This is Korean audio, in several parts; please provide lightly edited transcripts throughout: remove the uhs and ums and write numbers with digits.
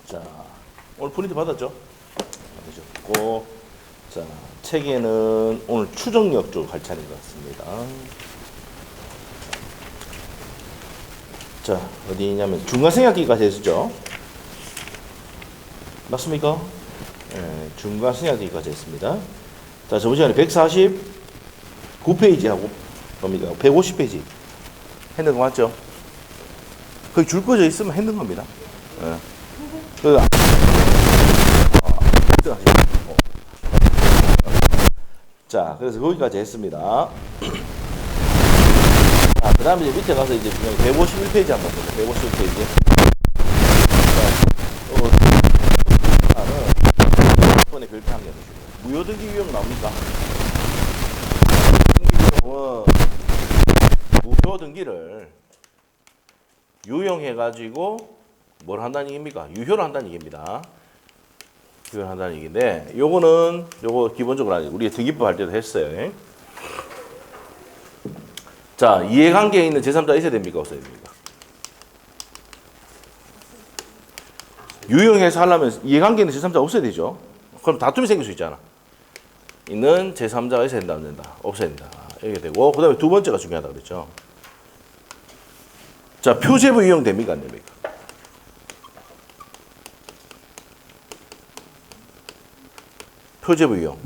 자, 오늘 프린트 받았죠? 받으셨고, 자, 책에는 오늘 추정력 쪽 할 차례인 것 같습니다. 자, 어디 있냐면 중간생략기까지 했었죠? 맞습니까? 네, 중간생략기까지 했습니다. 자, 저번 시간에 149페이지 하고 겁니다. 150페이지 했는 거 맞죠? 거기 줄 꺼져 있으면 했는 겁니다. 네. 자, 그래서 거기까지 했습니다. 자, 그 다음에 이제 밑에 가서 이제 151페이지 한번 보죠. 151페이지. 자, 이번에 별표 한 개 넣으시고. 무효등기 유형 나옵니까? 무효등기를 유형해가지고 뭘 한다는 얘기입니까? 유효를 한다는 얘기입니다. 유효를 한다는 얘기인데, 요거 기본적으로 우리가 등기법 할 때도 했어요. 자, 이해관계에 있는 제3자가 있어야 됩니까? 없어야 됩니까? 유형해서 하려면 이해관계에 있는 제3자가 없어야 되죠. 그럼 다툼이 생길 수 있잖아. 있는 제3자가 있어야 된다, 안 된다? 없어야 된다. 이렇게 되고, 그 다음에 두 번째가 중요하다 그랬죠. 자, 표제부 유형 됩니까? 안 됩니까? 표제부 유형.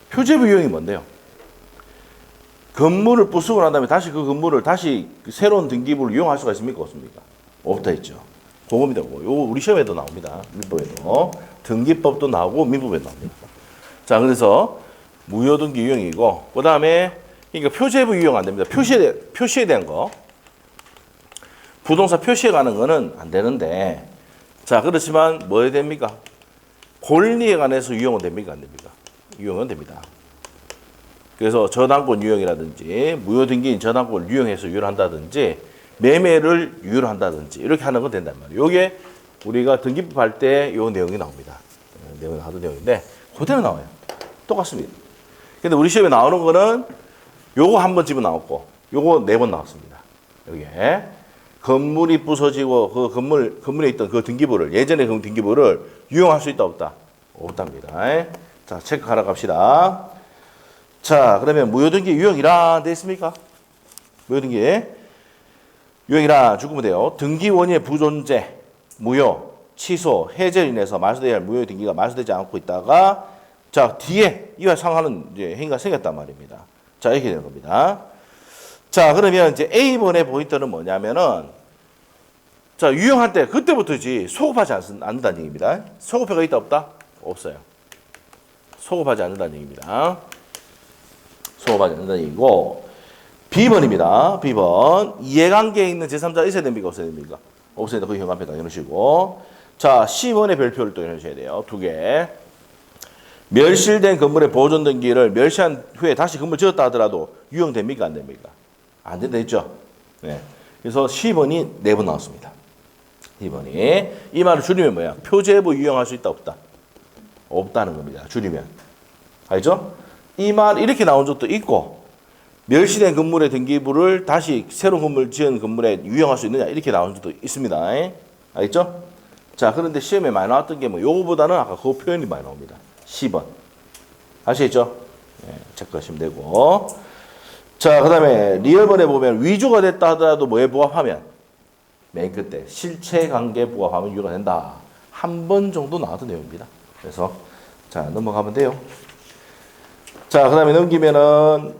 표제부 유형이 뭔데요? 건물을 부수고 난 다음에 다시 그 건물을 다시 새로운 등기부를 이용할 수가 있습니까? 없습니까? 없다 했죠. 그겁니다. 요거 우리 시험에도 나옵니다. 민법에도. 등기법도 나오고 민법에도 나옵니다. 자, 그래서 무효등기 유형이고, 그 다음에 그러니까 표제부 유형 안 됩니다. 표시에 대한 거. 부동산 표시에 가는 거는 안 되는데, 자, 그렇지만 뭐 해야 됩니까? 권리에 관해서 유형은 됩니까? 안 됩니까? 유형은 됩니다. 그래서 저당권 유형이라든지 무효등기인 저당권을 유형해서 유효를 한다든지 매매를 유효를 한다든지 이렇게 하는 건 된단 말이에요. 이게 우리가 등기법 할 때 이 내용이 나옵니다. 내용이 하던 내용인데 그대로 나와요. 똑같습니다. 근데 우리 시험에 나오는 거는 요거 한 번 집어나왔고 요거 4번 나왔습니다. 여기에 건물이 부서지고 그 건물에 있던 그 등기부를 예전에 그 등기부를 유용할 수 있다 없다? 없답니다. 자, 체크하러 갑시다. 자, 그러면 무효등기 유형이라 돼 있습니까? 무효등기 유형이라 죽으면 돼요. 등기 원인의 부존재, 무효, 취소, 해제로 인해서 말소되어야 할 무효등기가 말소되지 않고 있다가 자, 뒤에 이와 상하는 이제 행위가 생겼단 말입니다. 자, 이렇게 되는 겁니다. 자, 그러면 이제 A번의 포인트는 뭐냐면은 자, 유형할 때 그때부터지 소급하지 않는다는 얘기입니다. 소급해가 있다 없다? 없어요. 소급하지 않는다는 얘기입니다. 소급하지 않는다는 얘기고 B번입니다. B번 이해관계에 있는 제3자가 있어야 됩니까? 없어야 됩니까? 없어야 됩니다. 그 형 앞에다 해놓으시고 자, C번의 별표를 또 해놓으셔야 돼요. 2개. 멸실된 건물의 보존 등기를 멸시한 후에 다시 건물 지었다 하더라도 유형됩니까? 안 됩니까? 안 된다 했죠? 네. 그래서 C번이 4번 나왔습니다. 2번이. 이 말을 줄이면 뭐야? 표제부 유형할 수 있다, 없다? 없다는 겁니다. 줄이면. 알죠? 이 말 이렇게 나온 적도 있고, 멸시된 건물의 등기부를 다시 새로운 건물 지은 건물에 유형할 수 있느냐? 이렇게 나온 적도 있습니다. 알겠죠? 자, 그런데 시험에 많이 나왔던 게 뭐, 요거보다는 아까 그 표현이 많이 나옵니다. C번. 아시겠죠? 네, 체크하시면 되고. 자, 그 다음에 리얼번에 보면 위조가 됐다 하더라도 뭐에 부합하면? 맨 끝에 실체관계에 부합하면 유효가 된다. 한 번 정도 나왔던 내용입니다. 그래서 자, 넘어가면 돼요. 자, 그 다음에 넘기면은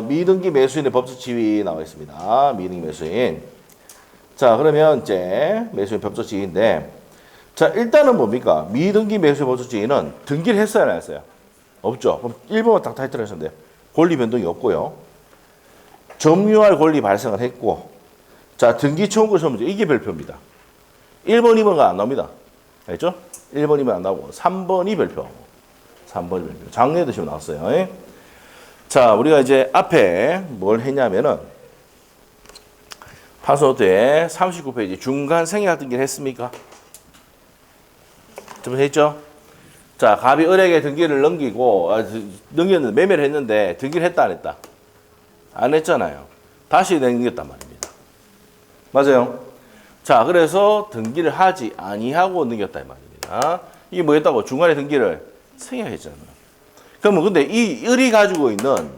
미등기 매수인의 법적 지위 나와 있습니다. 미등기 매수인. 자, 그러면 이제 매수인 법적 지위인데 자, 일단은 뭡니까? 미등기 매수인 법적 지위는 등기를 했어요, 안 했어요? 없죠. 그럼 1번만 딱 타이틀 하셨는데 권리 변동이 없고요. 점유할 권리 발생을 했고 자, 등기 청구 소문제 이게 별표입니다. 1번, 2번가 안 나옵니다. 알죠? 1번, 2번 안 나오고 3번이 별표. 3번이 별표. 작년에도 시험 나왔어요. 자, 우리가 이제 앞에 뭘 했냐면은 파스노트에 39페이지 중간 생략 등기를 했습니까? 좀 했죠? 자, 갑이 을에게 등기를 넘겼는데 매매를 했는데 등기를 했다 안 했다? 안 했잖아요. 다시 넘겼단 말입니다. 맞아요. 자, 그래서 등기를 하지 아니하고 넘겼다 이 말입니다. 이게 뭐였다고? 중간에 등기를 승인했잖아. 그러면 근데 이 을이 가지고 있는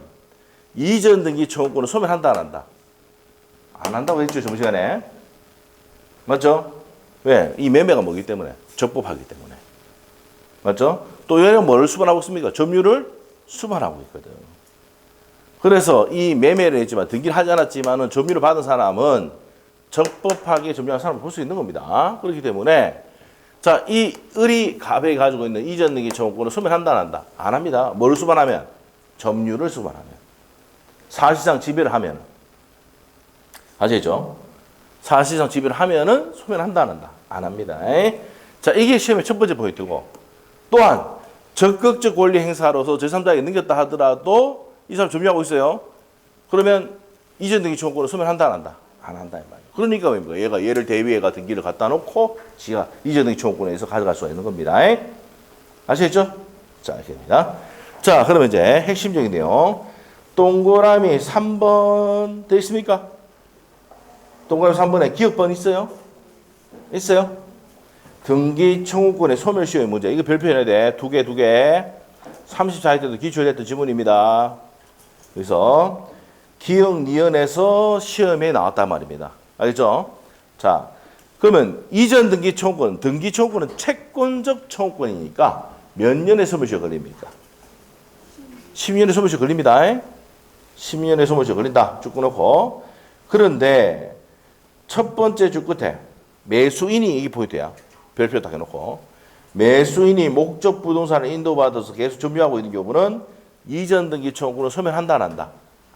이전 등기 청구권을 소멸한다 안 한다? 안 한다고 했죠, 저번 시간에. 맞죠? 왜? 이 매매가 뭐기 때문에? 적법하기 때문에. 맞죠? 또 얘는 뭐를 수반하고 있습니까? 점유를 수반하고 있거든. 그래서 이 매매를 했지만 등기를 하지 않았지만은 점유를 받은 사람은 적법하게 점유한 사람을 볼 수 있는 겁니다. 그렇기 때문에 자, 이 을이 갑에 가지고 있는 이전 등기 청구권을 소멸한다 안 한다? 안 합니다. 뭘 수반하면? 점유를 수반하면. 사실상 지배를 하면. 아시죠? 사실상 지배를 하면은 소멸한다 안 한다? 안 합니다. 자, 이게 시험의 첫 번째 포인트고, 또한 적극적 권리 행사로서 제3자에게 넘겼다 하더라도 이 사람 점유하고 있어요. 그러면 이전 등기 청구권을 소멸한다 안 한다? 안 한다 이 말이에요. 그러니까 뭡니까? 얘가 얘를 대위에가 등기를 갖다 놓고 지가 이전 등기 청구권에 의해서 가져갈 수가 있는 겁니다. 아시겠죠? 자, 이렇게 됩니다. 자, 그러면 이제 핵심적인 내용. 동그라미 3번 돼 있습니까? 동그라미 3번에 기억번 있어요? 있어요? 등기 청구권의 소멸시효의 문제. 이거 별표 해야 돼. 두 개. 34회 때도 기출했던 지문입니다. 그래서 기억 니은에서 시험에 나왔단 말입니다. 알겠죠? 자, 그러면 이전 등기 청구권은 채권적 청구권이니까 몇 년의 소멸시효 걸립니까? 10년의 소멸시효 걸립니다. 10년의 소멸시효 걸린다. 쭉 끊어놓고. 그런데 첫 번째 줄 끝에 매수인이 이게 포인트야. 별표 딱 해놓고. 매수인이 목적 부동산을 인도받아서 계속 점유하고 있는 경우는 이전 등기 청구권을 소멸한다 안 한다?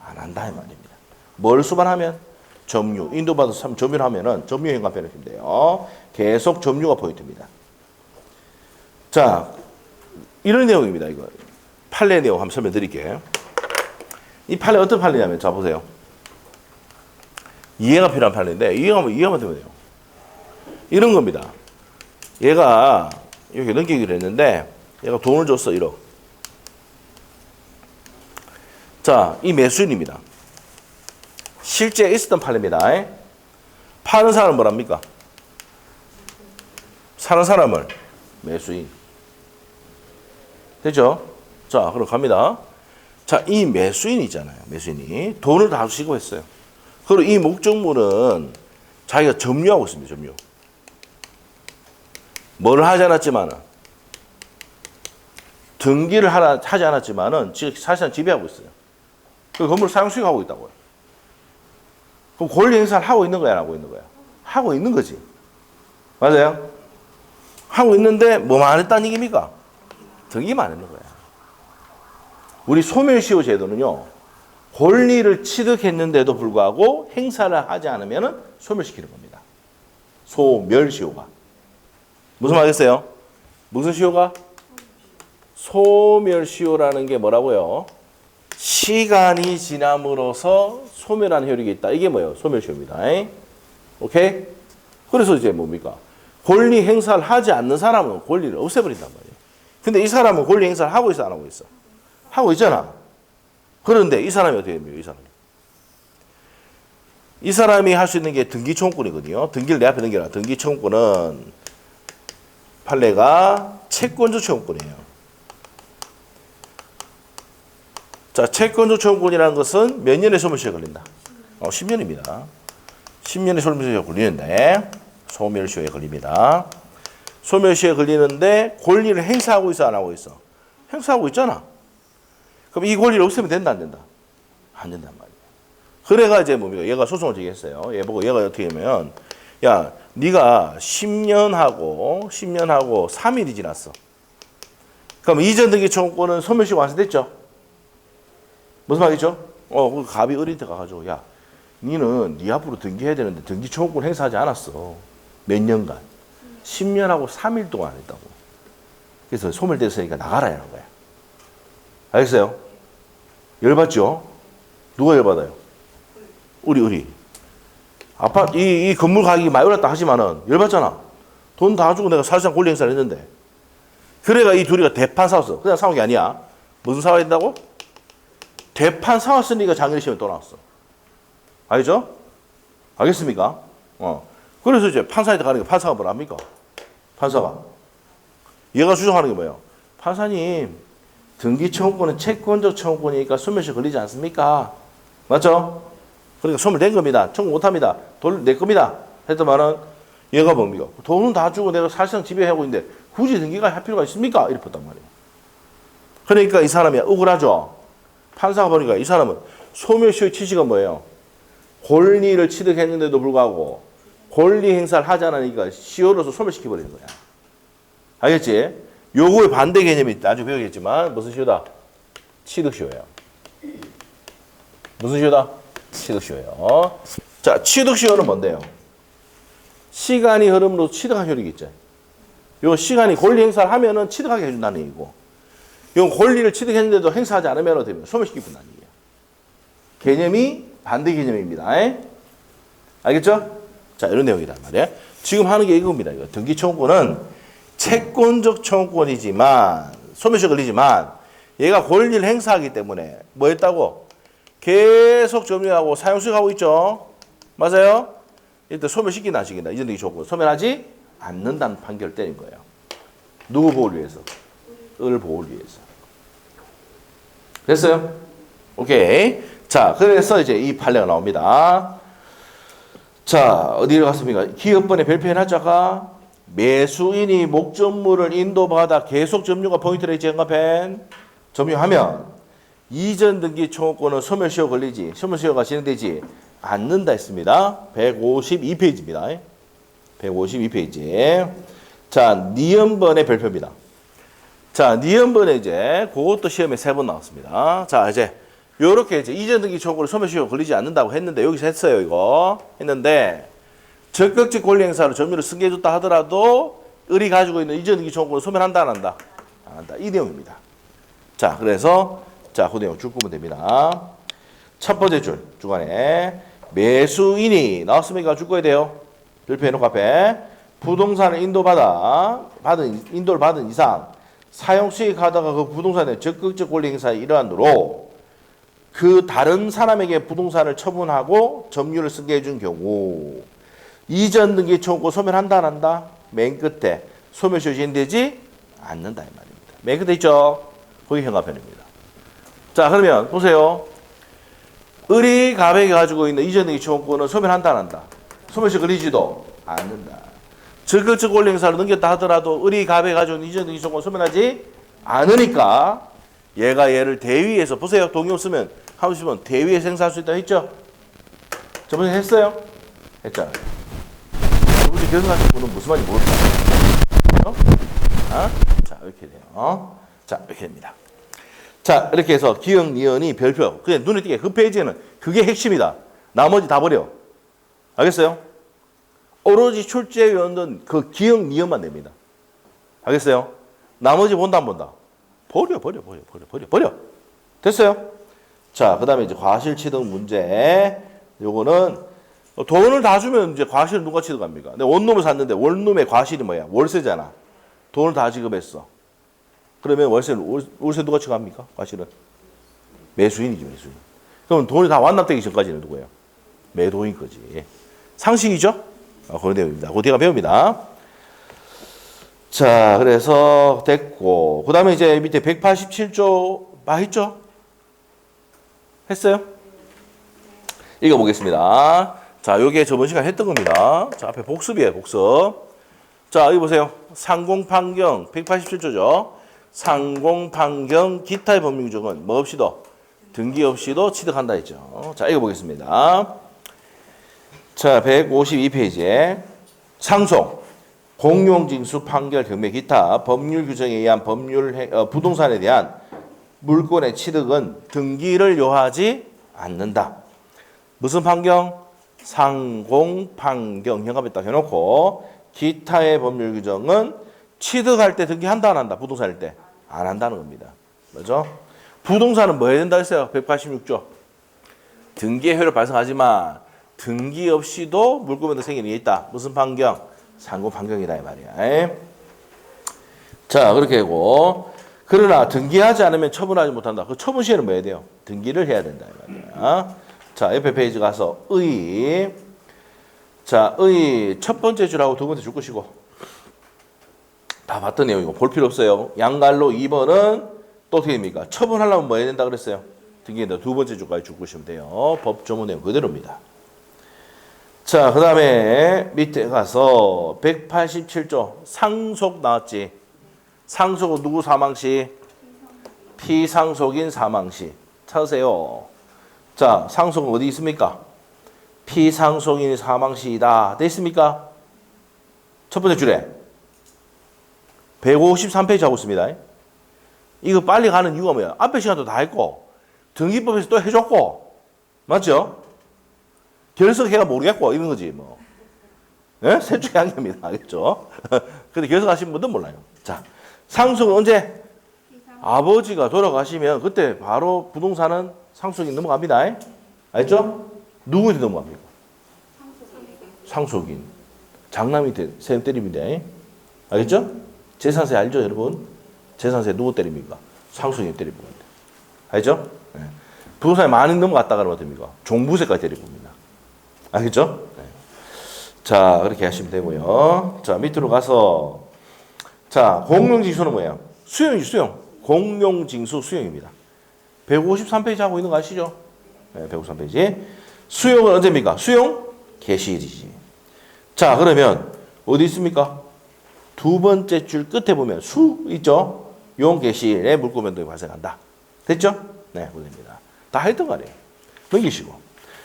안 한다 이 말입니다. 뭘 수반하면? 점유. 인도받아서 점유를 하면은 점유 행관 변호시면 돼요. 계속 점유가 포인트입니다. 자, 이런 내용입니다. 이거 판례 내용 한번 설명드릴게요. 이 판례 어떤 판례냐면 자 보세요. 이해가 필요한 판례인데 이해가 되면 돼요. 이런 겁니다. 얘가 이렇게 넘기기로 했는데 얘가 돈을 줬어 1억. 자, 이 매수인입니다. 실제 있었던 판례입니다. 파는 사람은 뭐랍니까? 사는 사람을 매수인. 됐죠? 자, 그럼 갑니다. 자, 이 매수인이 있잖아요. 매수인이 돈을 다 주시고 했어요. 그리고 이 목적물은 자기가 점유하고 있습니다. 점유. 뭘 하지 않았지만은 등기를 하지 않았지만은 사실상 지배하고 있어요. 그 건물 사용 수익하고 있다고요. 그럼 권리 행사를 하고 있는 거야, 안 하고 있는 거야? 하고 있는 거지. 맞아요? 하고 있는데 뭐만 안 했다는 얘기입니까? 등기만 안 했는 거야. 우리 소멸시효 제도는요, 권리를 취득했는데도 불구하고 행사를 하지 않으면 소멸시키는 겁니다. 소멸시효가. 무슨 말이겠어요? 무슨 시효가? 소멸시효라는 게 뭐라고요? 시간이 지남으로써 소멸하는 효력이 있다. 이게 뭐예요? 소멸시효입니다. 오케이? 그래서 이제 뭡니까? 권리 행사를 하지 않는 사람은 권리를 없애버린단 말이에요. 근데 이 사람은 권리 행사를 하고 있어, 안 하고 있어? 하고 있잖아. 그런데 이 사람이 어떻게 됩니까? 이 사람이 할 수 있는 게 등기청구권이거든요. 등기를 내 앞에 넘겨라. 등기청구권은 판례가 채권적 청구권이에요. 자, 채권적 청구권이라는 것은 몇 년의 소멸시효가 걸린다? 10년입니다. 10년의 소멸시효가 걸리는데 소멸시효에 걸립니다. 소멸시효에 걸리는데 권리를 행사하고 있어, 안 하고 있어? 행사하고 있잖아. 그럼 이 권리를 없애면 된다, 안 된다? 안 된단 말이에요. 그래가 이제 뭡니까? 얘가 소송을 제기했어요. 얘 보고 얘가 어떻게 하면, 야, 네가 10년하고 3일이 지났어. 그럼 이전 등기 청구권은 소멸시효가 완성됐죠? 무슨 말이죠? 그 갑이 어린한테 가가지고, 야, 니는 네 앞으로 등기해야 되는데 등기 청구권 행사하지 않았어. 몇 년간. 10년하고 3일 동안 안 했다고. 그래서 소멸됐으니까 나가라 하는 거야. 알겠어요? 열받죠? 누가 열받아요? 우리. 아파트, 이 건물 가격이 많이 올랐다 하지만은 열받잖아. 돈 다 주고 내가 사실상 권리 행사를 했는데. 그래가 이 둘이가 대판 싸웠어. 그냥 싸운 게 아니야. 무슨 싸워야 된다고? 대판 싸웠으니까 장례 시험에 또 나왔어. 알죠? 알겠습니까? 그래서 이제 판사한테 가는 게 판사가 뭘 합니까? 판사가. 얘가 주장하는 게 뭐예요? 판사님, 등기 청구권은 채권적 청구권이니까 소멸시 걸리지 않습니까? 맞죠? 그러니까 소멸된 겁니다. 청구 못 합니다. 돈 내 겁니다. 했더만은 얘가 뭡니까? 돈은 다 주고 내가 사실상 지배하고 있는데 굳이 등기가 할 필요가 있습니까? 이랬단 말이에요. 그러니까 이 사람이 억울하죠. 판사가 보니까 이 사람은 소멸시효의 취지가 뭐예요? 권리를 취득했는데도 불구하고 권리 행사를 하지 않으니까 시효로서 소멸시켜버리는 거야. 알겠지? 요거의 반대 개념이 나중에 배우겠지만 무슨 시효다? 취득시효예요. 무슨 시효다? 취득시효예요. 자, 취득시효는 뭔데요? 시간이 흐름으로 취득할 효력이 있죠. 요 시간이 권리 행사를 하면은 취득하게 해준다는 얘기고, 요 권리를 취득했는데도 행사하지 않으면 되면 소멸시키겠다는 얘기예요. 개념이 반대 개념입니다. 알겠죠? 자, 이런 내용이란 말이에요. 지금 하는 게 이겁니다. 이거 등기 청구권은 채권적 청구권이지만 소멸시효 걸리지만 얘가 권리를 행사하기 때문에 뭐 했다고? 계속 점유하고 사용수익하고 있죠. 맞아요? 일단 소멸시키나 안 시킨다. 이전 등기 청구권 소멸하지 않는다는 판결을 때린 거예요. 누구 보호를 위해서? 을 보호를 위해서. 됐어요? 오케이. 자, 그래서 이제 이 판례가 나옵니다. 자, 어디로 갔습니까? 기업번의 별표해놨자가 매수인이 목적물을 인도받아 계속 점유가 포인트를 지정합한 점유하면 이전 등기 청구권은 소멸시효 걸리지, 소멸시효가 진행되지 않는다 했습니다. 152페이지입니다. 152페이지. 자, 니은번의 별표입니다. 자, 니은번에 이제 그것도 시험에 3번 나왔습니다. 자, 이제 요렇게 이제 이전 등기 청구권은 소멸시효 걸리지 않는다고 했는데 여기서 했어요. 이거 했는데 적극적 권리 행사로 점유를 승계해줬다 하더라도 을이 가지고 있는 이전 등기 청구권을 소멸한다 안 한다? 안 한다. 이 내용입니다. 자, 그래서 자, 그 내용 쭉 보면 됩니다. 첫 번째 줄 중간에 매수인이 나왔으니까 줄 거야 돼요. 별표해놓고 앞에 부동산을 인도를 받은 이상 사용 수익하다가 그 부동산의 적극적 권리 행사의 일환으로 그 다른 사람에게 부동산을 처분하고 점유를 승계해 준 경우 이전 등기 청구권 소멸한다 안 한다? 맨 끝에 소멸시효 진행되지 않는다 이 말입니다. 맨 끝에 있죠? 거기 현가편입니다. 자, 그러면 보세요. 을이 갑에게 가지고 있는 이전 등기 청구권은 소멸한다 안 한다? 소멸시효 걸리지도 않는다. 적극적 권리 행사를 넘겼다 하더라도 을이 갑에 가지고 있는 이전 등기 청구권 소멸하지 않으니까 얘가 얘를 대위에서 보세요. 동의 없으면 한 번씩 보면 대위에서 행사할 수 있다 했죠? 저번에 했어요? 했잖아요. 여러분이 결승하신 분은 무슨 말인지 모르겠어요. 자, 이렇게 돼요. 자, 이렇게 됩니다. 자, 이렇게 해서 기억, 니은이 별표. 그냥 눈에 띄게 그 페이지에는 그게 핵심이다. 나머지 다 버려. 알겠어요? 오로지 출제위원은 그 기억, 니은만 냅니다. 알겠어요? 나머지 본다, 안 본다? 버려. 됐어요? 자, 그 다음에 이제 과실 취득 문제. 요거는 돈을 다 주면 이제 과실은 누가 취득합니까? 내가 원룸을 샀는데 원룸의 과실이 뭐야? 월세잖아. 돈을 다 지급했어. 그러면 월세 누가 취급합니까? 과실은? 매수인이죠, 매수인. 그럼 돈이 다 완납되기 전까지는 누구예요? 매도인 거지. 상식이죠? 그런 내용입니다. 그 뒤가 배웁니다. 자, 그래서 됐고. 그 다음에 이제 밑에 187조 했죠? 했어요? 읽어보겠습니다. 자, 요게 저번 시간에 했던 겁니다. 자, 앞에 복습이에요, 복습. 자, 여기 보세요. 상공판경 187조죠. 상공판경 기타의 법률 규정은 뭐 없이도 등기 없이도 취득한다 했죠. 자, 읽어보겠습니다. 자, 152페이지에 상속, 공용징수 판결 경매 기타 법률 규정에 의한 부동산에 대한 물권의 취득은 등기를 요하지 않는다. 무슨 판경? 상공판경 현감에 딱 해놓고 기타의 법률 규정은 취득할 때 등기한다 안 한다? 부동산일 때 안 한다는 겁니다. 그렇죠? 부동산은 뭐 해야 된다 했어요? 186조. 등기의 효를 발생하지만 등기 없이도 물권변동 생기는 게 있다. 무슨 판경? 상공판경이다 이 말이야. 자, 그렇게 하고 그러나 등기하지 않으면 처분하지 못한다. 그 처분 시에는 뭐 해야 돼요? 등기를 해야 된다 이 말이야. 자, 옆에 페이지 가서 자, 의 첫 번째 줄하고 두 번째 줄 것이고 다 봤던 내용이고 볼 필요 없어요. 양갈로 2번은 또 어떻게 됩니까? 처분하려면 뭐 해야 된다 그랬어요? 등기인데 두 번째 줄까지 줄 것이면 돼요. 법 조문 내용 그대로입니다. 자, 그 다음에 밑에 가서 187조 상속 나왔지. 상속은 누구 사망시? 피상속인 사망시. 찾으세요. 자, 상속은 어디 있습니까? 피상속인 사망시이다. 됐습니까? 첫 번째 줄에 153페이지 하고 있습니다. 이거 빨리 가는 이유가 뭐야? 앞에 시간도 다 했고 등기법에서 또 해줬고 맞죠? 결석해가 모르겠고 이런 거지 뭐. 예? 셋 중에 한 개입니다. 알겠죠? 근데 결석하신 분들은 몰라요. 자, 상속은 언제? 아버지가 돌아가시면 그때 바로 부동산은 상속인 넘어갑니다. 알겠죠? 누구한테 넘어갑니까? 상속인. 장남한테 세금 때립니다. 알겠죠? 재산세 알죠, 여러분? 재산세 누구 때립니까? 상속인 때리고 있는데. 알죠? 네. 부동산에 많이 넘어갔다 그러면 됩니까? 종부세까지 때리고 있습니다. 알겠죠? 네. 자, 그렇게 하시면 되고요. 자, 밑으로 가서 자, 공용징수는 뭐예요? 수용이죠, 수용. 공용징수 수용입니다. 153페이지 하고 있는 거 아시죠? 네, 153페이지. 수용은 언제입니까? 수용 개시일이지. 자, 그러면 어디 있습니까? 두 번째 줄 끝에 보면 수 있죠? 용 개시일에 물권변동이 발생한다. 됐죠? 네, 그겁니다. 다 했던 거 아니에요. 넘기시고.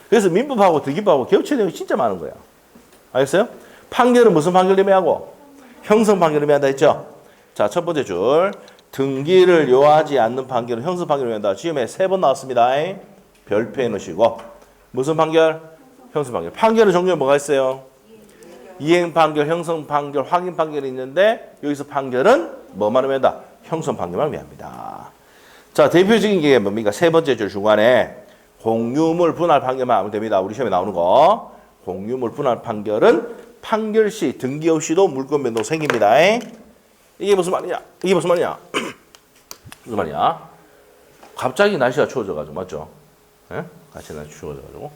그래서 민법하고 등기법하고 겹쳐 내용이 진짜 많은 거예요. 알겠어요? 판결은 무슨 판결 의미하고? 형성 판결 의미한다 했죠? 자, 첫 번째 줄. 등기를 요하지 않는 판결은 형성 판결을 의미한다. 시험에 3번 나왔습니다. 별표해 놓으시고. 무슨 판결? 형성 판결. 판결의 종류가 뭐가 있어요? 이행 판결, 형성 판결, 확인 판결이 있는데 여기서 판결은 뭐만 의미한다? 형성 판결만 의미합니다. 자, 대표적인 게 뭡니까? 세 번째 줄 중간에 공유물 분할 판결만 하면 됩니다. 우리 시험에 나오는 거. 공유물 분할 판결은 판결 시 등기 없이도 물권 변동 생깁니다. 이게 무슨 말이냐? 이게 무슨 말이냐? 무슨 말이야? 갑자기 날씨가 추워져가지고 맞죠? 예? 같이 날씨 추워져가지고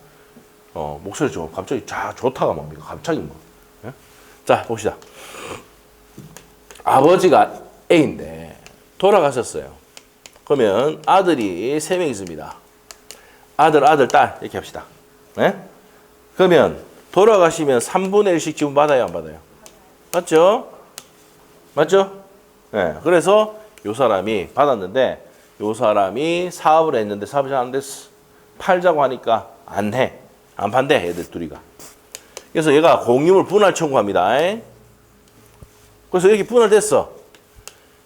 목소리 좀 갑자기 좋다가 뭡니까? 갑자기 뭐? 예? 자, 봅시다. 아버지가 A인데 돌아가셨어요. 그러면 아들이 3명 있습니다. 아들, 딸 이렇게 합시다. 예? 그러면 돌아가시면 3분의 1씩 지분 받아요, 안 받아요? 맞죠? 맞죠? 네. 그래서 요 사람이 받았는데 요 사람이 사업을 했는데 사업이 잘 안 됐어. 팔자고 하니까 안 해. 안 판대, 애들 둘이가. 그래서 얘가 공유물 분할 청구합니다. 그래서 이렇게 분할됐어.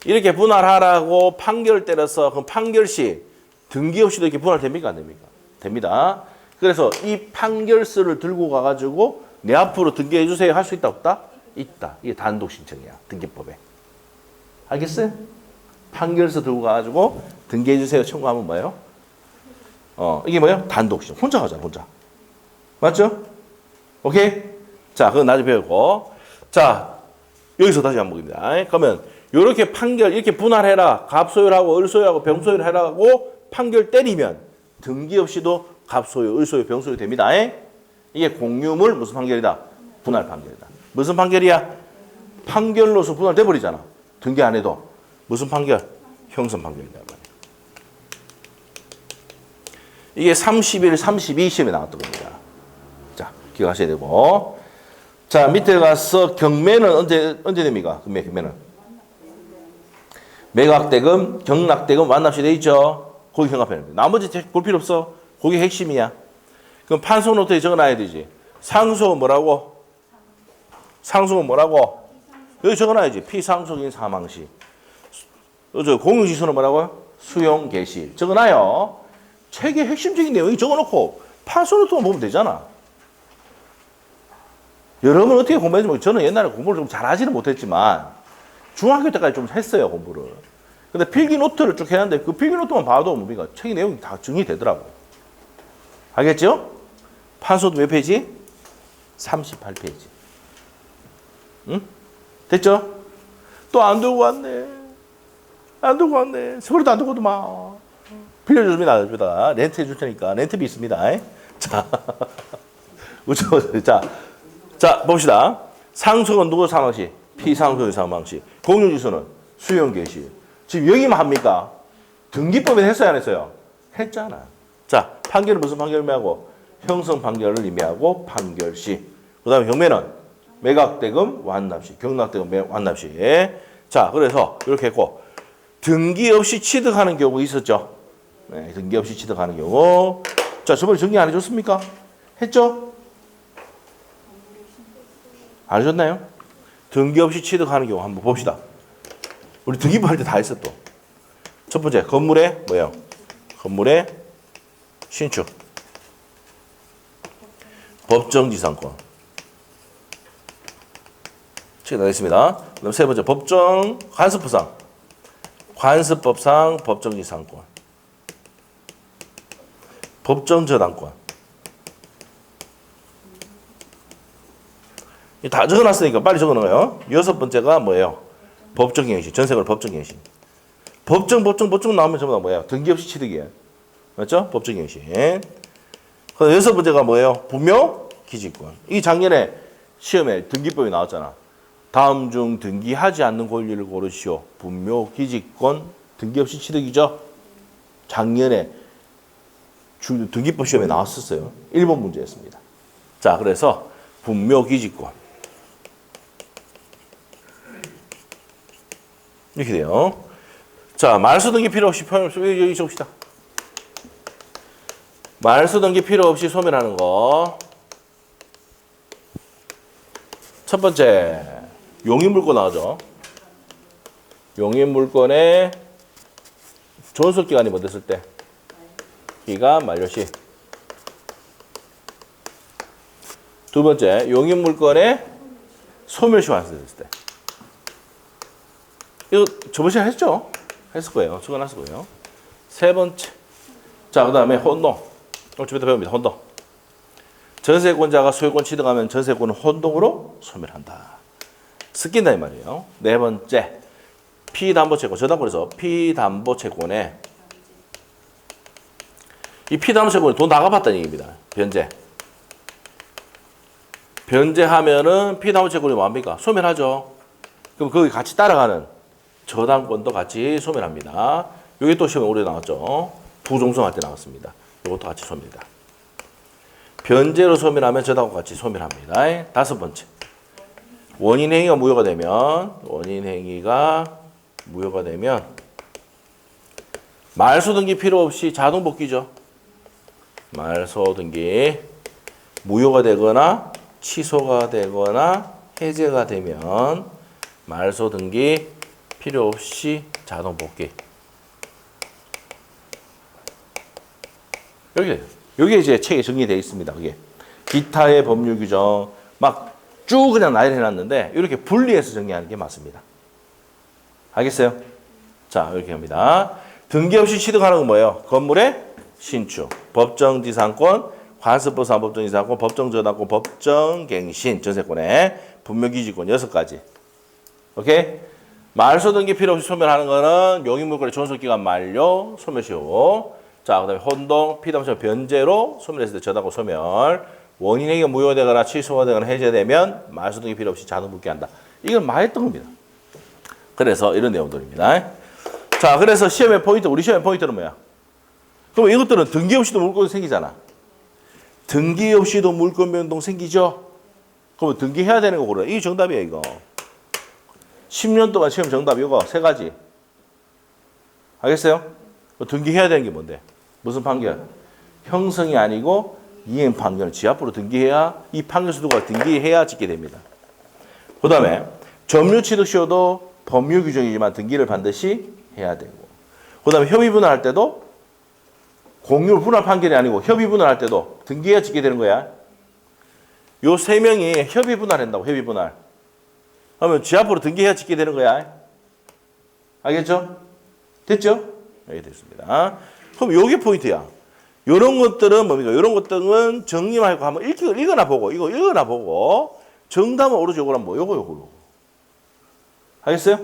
이렇게 분할하라고 판결을 때려서 그럼 판결 시 등기 없이도 이렇게 분할됩니까? 안 됩니까? 됩니다. 그래서 이 판결서를 들고 가가지고 내 앞으로 등기해 주세요 할 수 있다 없다? 있다. 이게 단독 신청이야. 등기법에. 알겠어요? 판결서 들고 가가지고 등기해 주세요 청구하면 뭐예요? 이게 뭐예요? 단독 신청. 혼자 가잖아, 혼자. 맞죠? 오케이? 자, 그건 나중에 배우고. 자, 여기서 다시 한번 보겠습니다. 그러면 요렇게 판결, 이렇게 분할해라. 갑소유하고 을소유하고 병소유를 해라고 판결 때리면 등기 없이도 갑소유, 을소유, 병소유 됩니다. 이게 공유물 무슨 판결이다? 분할 판결이다. 무슨 판결이야? 판결로서 분할돼 버리잖아. 등기 안 해도. 무슨 판결? 형성 판결이다. 이게 31, 32 시험에 나왔던 겁니다. 자, 기억하셔야 되고. 자, 밑에 가서 경매는 언제 됩니까? 경매는. 매각대금, 경락대금 완납시 돼 있죠? 거기 경합해야 됩니다. 나머지 볼 필요 없어. 그게 핵심이야. 그럼 판소 노트에 적어놔야 되지. 상속은 뭐라고? 상속은 뭐라고? 여기 적어놔야지. 피상속인 사망시. 공유지수는 뭐라고요? 수용 개시. 적어놔요. 책의 핵심적인 내용이 적어놓고 판소 노트만 보면 되잖아. 여러분 어떻게 공부했는지 모르겠어요. 저는 옛날에 공부를 좀 잘하지는 못했지만 중학교 때까지 좀 했어요, 공부를. 근데 필기 노트를 쭉 해놨는데 그 필기 노트만 봐도 뭡니까? 책의 내용이 다 정리되더라고요. 알겠죠? 판소도 몇 페이지? 38페이지. 응? 됐죠? 또 안 들고 왔네. 안 들고 왔네. 서울도 안 들고도 마. 빌려줍니다. 여기다 렌트 해줄 테니까 렌트비 있습니다. 자, 자, 자, 봅시다. 상수는 누구 사망시? 피상수의 사망시. 공유지수는 수용 개시. 지금 여기만 합니까? 등기법에 했어요, 안 했어요? 했잖아. 자, 판결은 무슨 판결을 의미하고? 형성 판결을 의미하고 판결시. 그 다음에 경매는 매각대금 완납시, 경락대금 완납시. 자, 그래서 이렇게 했고 등기 없이 취득하는 경우 있었죠? 네, 등기 없이 취득하는 경우. 자, 저번에 정리 안 해줬습니까? 했죠? 안 해줬나요? 등기 없이 취득하는 경우 한번 봅시다. 우리 등기부 할 때 다 했어 또. 첫 번째, 건물의 뭐예요? 건물의 신축. 법정지상권. 체크 다 됐습니다. 그다음 세 번째, 법정 관습법상. 관습법상 법정지상권. 법정저당권. 다 적어놨으니까 빨리 적어놓아요. 여섯 번째가 뭐예요? 법정갱신. 전세권 법정갱신. 법정 나오면 전부 다 뭐예요? 등기 없이 취득이에요. 맞죠? 법정갱신. 그다음 여섯 번째가 뭐예요? 부묘기지권. 이 작년에 시험에 등기법이 나왔잖아. 다음 중 등기하지 않는 권리를 고르시오. 부묘기지권 등기 없이 취득이죠. 작년에 등기법 시험에 나왔었어요. 1번 문제였습니다. 자, 그래서 부묘기지권 이렇게 돼요. 자, 말소 등기 필요 없이 여기 적읍시다. 말소 등기 필요 없이 소멸하는 거. 첫 번째, 용인물권 나오죠. 용인물권의 존속기간이 뭐 됐을 때? 기간 만료시. 두 번째, 용인물권의 소멸시 완수됐을 때. 이거 저번 시간에 했죠? 했을 거예요. 적어놨을 거예요. 세 번째. 자, 그 다음에 혼동. 집에다 배웁니다. 혼동. 전세권자가 소유권 취득하면 전세권은 혼동으로 소멸한다. 섞인다 이 말이에요. 네 번째. 피담보채권. 저당권에서 피담보채권에 이 피담보채권에 돈 나가봤다는 얘기입니다. 변제. 변제하면은 피담보채권이 뭐합니까? 소멸하죠. 그럼 거기 같이 따라가는 저당권도 같이 소멸합니다. 이게 또 시험에 오래 나왔죠. 부종성할 때 나왔습니다. 이것도 같이 소멸이다. 변제로 소멸하면 저당권 같이 소멸합니다. 다섯 번째. 원인행위가 무효가 되면 말소 등기 필요 없이 자동 복귀죠. 말소 등기 무효가 되거나 취소가 되거나 해제가 되면 말소 등기 필요 없이 자동 복귀. 여기 이제 책에 정리되어 있습니다. 그게 기타의 법률 규정 막 쭉 그냥 나열해 놨는데 이렇게 분리해서 정리하는 게 맞습니다. 알겠어요? 자, 이렇게 합니다. 등기 없이 취득하는 건 뭐예요? 건물의 신축, 법정지상권, 관습법상 법정지상권, 법정저당권, 법정갱신, 전세권의 분묘기지권 6가지. 오케이? 말소 등기 필요 없이 소멸하는 거는 용인물권의 존속기간 만료, 소멸시효. 자, 그 다음에 혼동, 피담보채권 변제로 소멸했을 때 저당권 소멸. 원인행위가 무효되거나 취소가 되거나 해제되면 말소 등기 필요 없이 자동 복귀한다. 이건 많이 했던 겁니다. 그래서 이런 내용들입니다. 자, 그래서 시험의 포인트, 우리 시험의 포인트는 뭐야? 그럼 이것들은 등기 없이도 물건 생기잖아. 등기 없이도 물건 변동 생기죠? 그러면 등기해야 되는 거 고르라. 이게 정답이야, 이거. 10년 동안 시험 정답 이거 3가지. 알겠어요? 등기해야 되는 게 뭔데? 무슨 판결? 형성이 아니고 이행 판결은 지 앞으로 등기해야 이 판결서 누가 등기해야 짓게 됩니다. 그 다음에 점유취득시효도 법률 규정이지만 등기를 반드시 해야 되고, 그 다음에 협의분할할 때도 공유 분할 판결이 아니고 협의분할할 때도 등기해야 짓게 되는 거야. 요 3명이 협의분할한다고. 협의분할 그러면 지 앞으로 등기해야 짓게 되는 거야. 알겠죠? 됐죠? 여기 됐습니다. 그럼 요게 포인트야. 요런 것들은 뭡니까? 요런 것들은 정리만 하고 한번 읽거나 보고, 이거 읽거나 보고, 정답은 오로지 요거란 뭐, 요거. 알겠어요?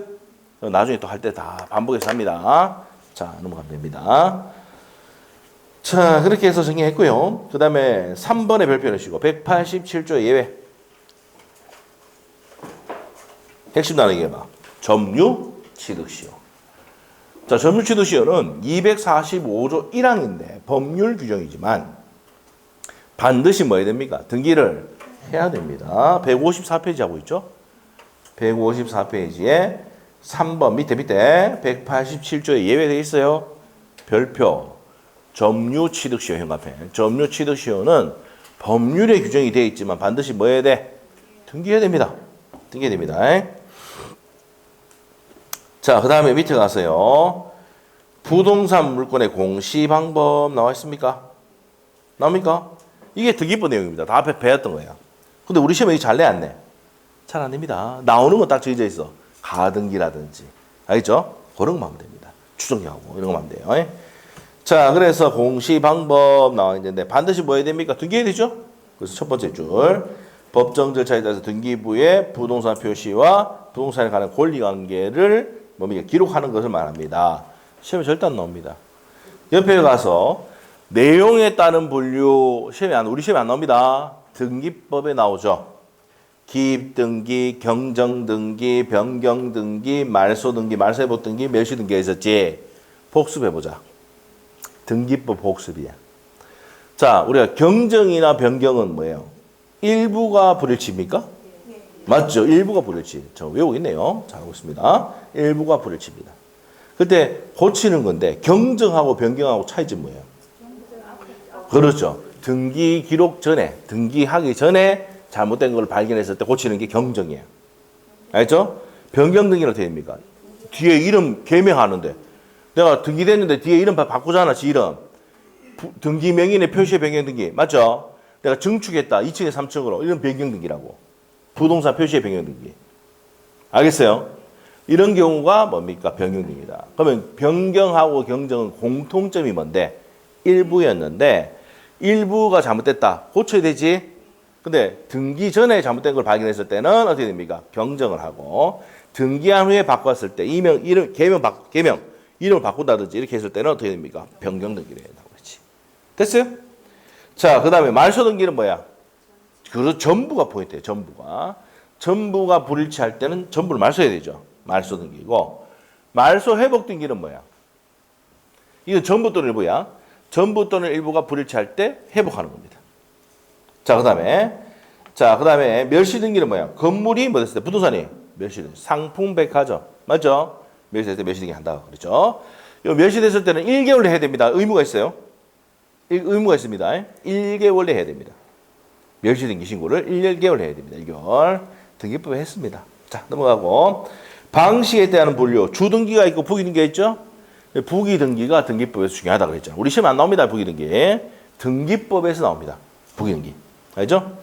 나중에 또 할 때 다 반복해서 합니다. 자, 넘어가면 됩니다. 자, 그렇게 해서 정리했고요. 그 다음에 3번의 별표 넣으시고, 187조 예외. 핵심 단어가 봐. 점유 취득시효. 자, 점유 취득시효는 245조 1항인데 법률 규정이지만 반드시 뭐 해야 됩니까? 등기를 해야 됩니다. 154페이지 하고 있죠? 154페이지에 3번 밑에 187조에 예외되어 있어요. 별표 점유 취득시효 현관펜. 점유 취득시효는 법률에 규정이 되어 있지만 반드시 뭐 해야 돼? 등기해야 됩니다. 등기해야 됩니다. 자, 그 다음에 밑에 가세요. 부동산 물권의 공시 방법 나와 있습니까? 나옵니까? 이게 등기법 내용입니다. 다 앞에 배웠던 거예요. 근데 우리 시험에 잘 내 안 내? 잘 안 됩니다. 나오는 건 딱 정해져 있어. 가등기라든지. 알겠죠? 그런 것만 하면 됩니다. 추정하고 이런 것만 하면 돼요. 자, 그래서 공시 방법 나와 있는데 반드시 뭐 해야 됩니까? 등기해야 되죠? 그래서 첫 번째 줄. 법정 절차에 따라서 등기부의 부동산 표시와 부동산에 관한 권리관계를 뭡니까? 기록하는 것을 말합니다. 시험에 절대 안 나옵니다. 옆에 가서 내용에 따른 분류 우리 시험에 안 나옵니다. 등기법에 나오죠. 기입등기, 경정등기, 변경등기, 말소등기, 말소회복등기, 멸시등기가 있었지. 복습해보자. 등기법 복습이야. 자, 우리가 경정이나 변경은 뭐예요? 일부가 불일치입니까? 맞죠? 일부가 불일치. 저 외우고 있네요. 잘하고 있습니다. 일부가 불일치입니다. 그때 고치는 건데 경정하고 변경하고 차이점 뭐예요? 그렇죠. 등기 기록 전에, 등기하기 전에 잘못된 걸 발견했을 때 고치는 게 경정이에요. 알죠? 변경 등기는 어떻게 됩니까? 뒤에 이름 개명하는데 내가 등기됐는데 뒤에 이름 바꾸잖아, 지 이름. 등기 명인의 표시의 변경 등기. 맞죠? 내가 증축했다. 2층에 3층으로. 이런 변경 등기라고. 부동산 표시의 변경 등기. 알겠어요? 이런 경우가 뭡니까? 변경 등기다. 그러면 변경하고 경정은 공통점이 뭔데? 일부였는데 일부가 잘못됐다. 고쳐야 되지? 근데 등기 전에 잘못된 걸 발견했을 때는 어떻게 됩니까? 경정을 하고 등기한 후에 바꿨을 때 이름 개명 이름을 바꾼다든지 이렇게 했을 때는 어떻게 됩니까? 변경 등기를 해야 된다고 그랬지. 됐어요? 자, 그다음에 말소 등기는 뭐야? 그 전부가 포인트예요. 전부가 불일치할 때는 전부를 말소해야 되죠. 말소 등기고 말소 회복 등기는 뭐야? 이건 전부 또는 일부야. 전부 또는 일부가 불일치할 때 회복하는 겁니다. 자, 그다음에 멸시 등기는 뭐야? 건물이 뭐 됐을 때 부동산이 멸시 등기. 상품 백화점. 맞죠? 멸시됐을 때 멸시 등기 한다고 그랬죠. 멸시됐을 때는 1개월 해야 됩니다. 의무가 있어요. 의무가 있습니다. 1개월 해야 됩니다. 멸시 등기 신고를 1개월 해야 됩니다. 1개월. 등기법에 했습니다. 자, 넘어가고 방식에 대한 분류. 주등기가 있고 부기등기가 있죠? 부기등기가 등기법에서 중요하다고 그랬죠. 우리 시험 안 나옵니다. 부기등기. 등기법에서 나옵니다. 부기등기. 알죠?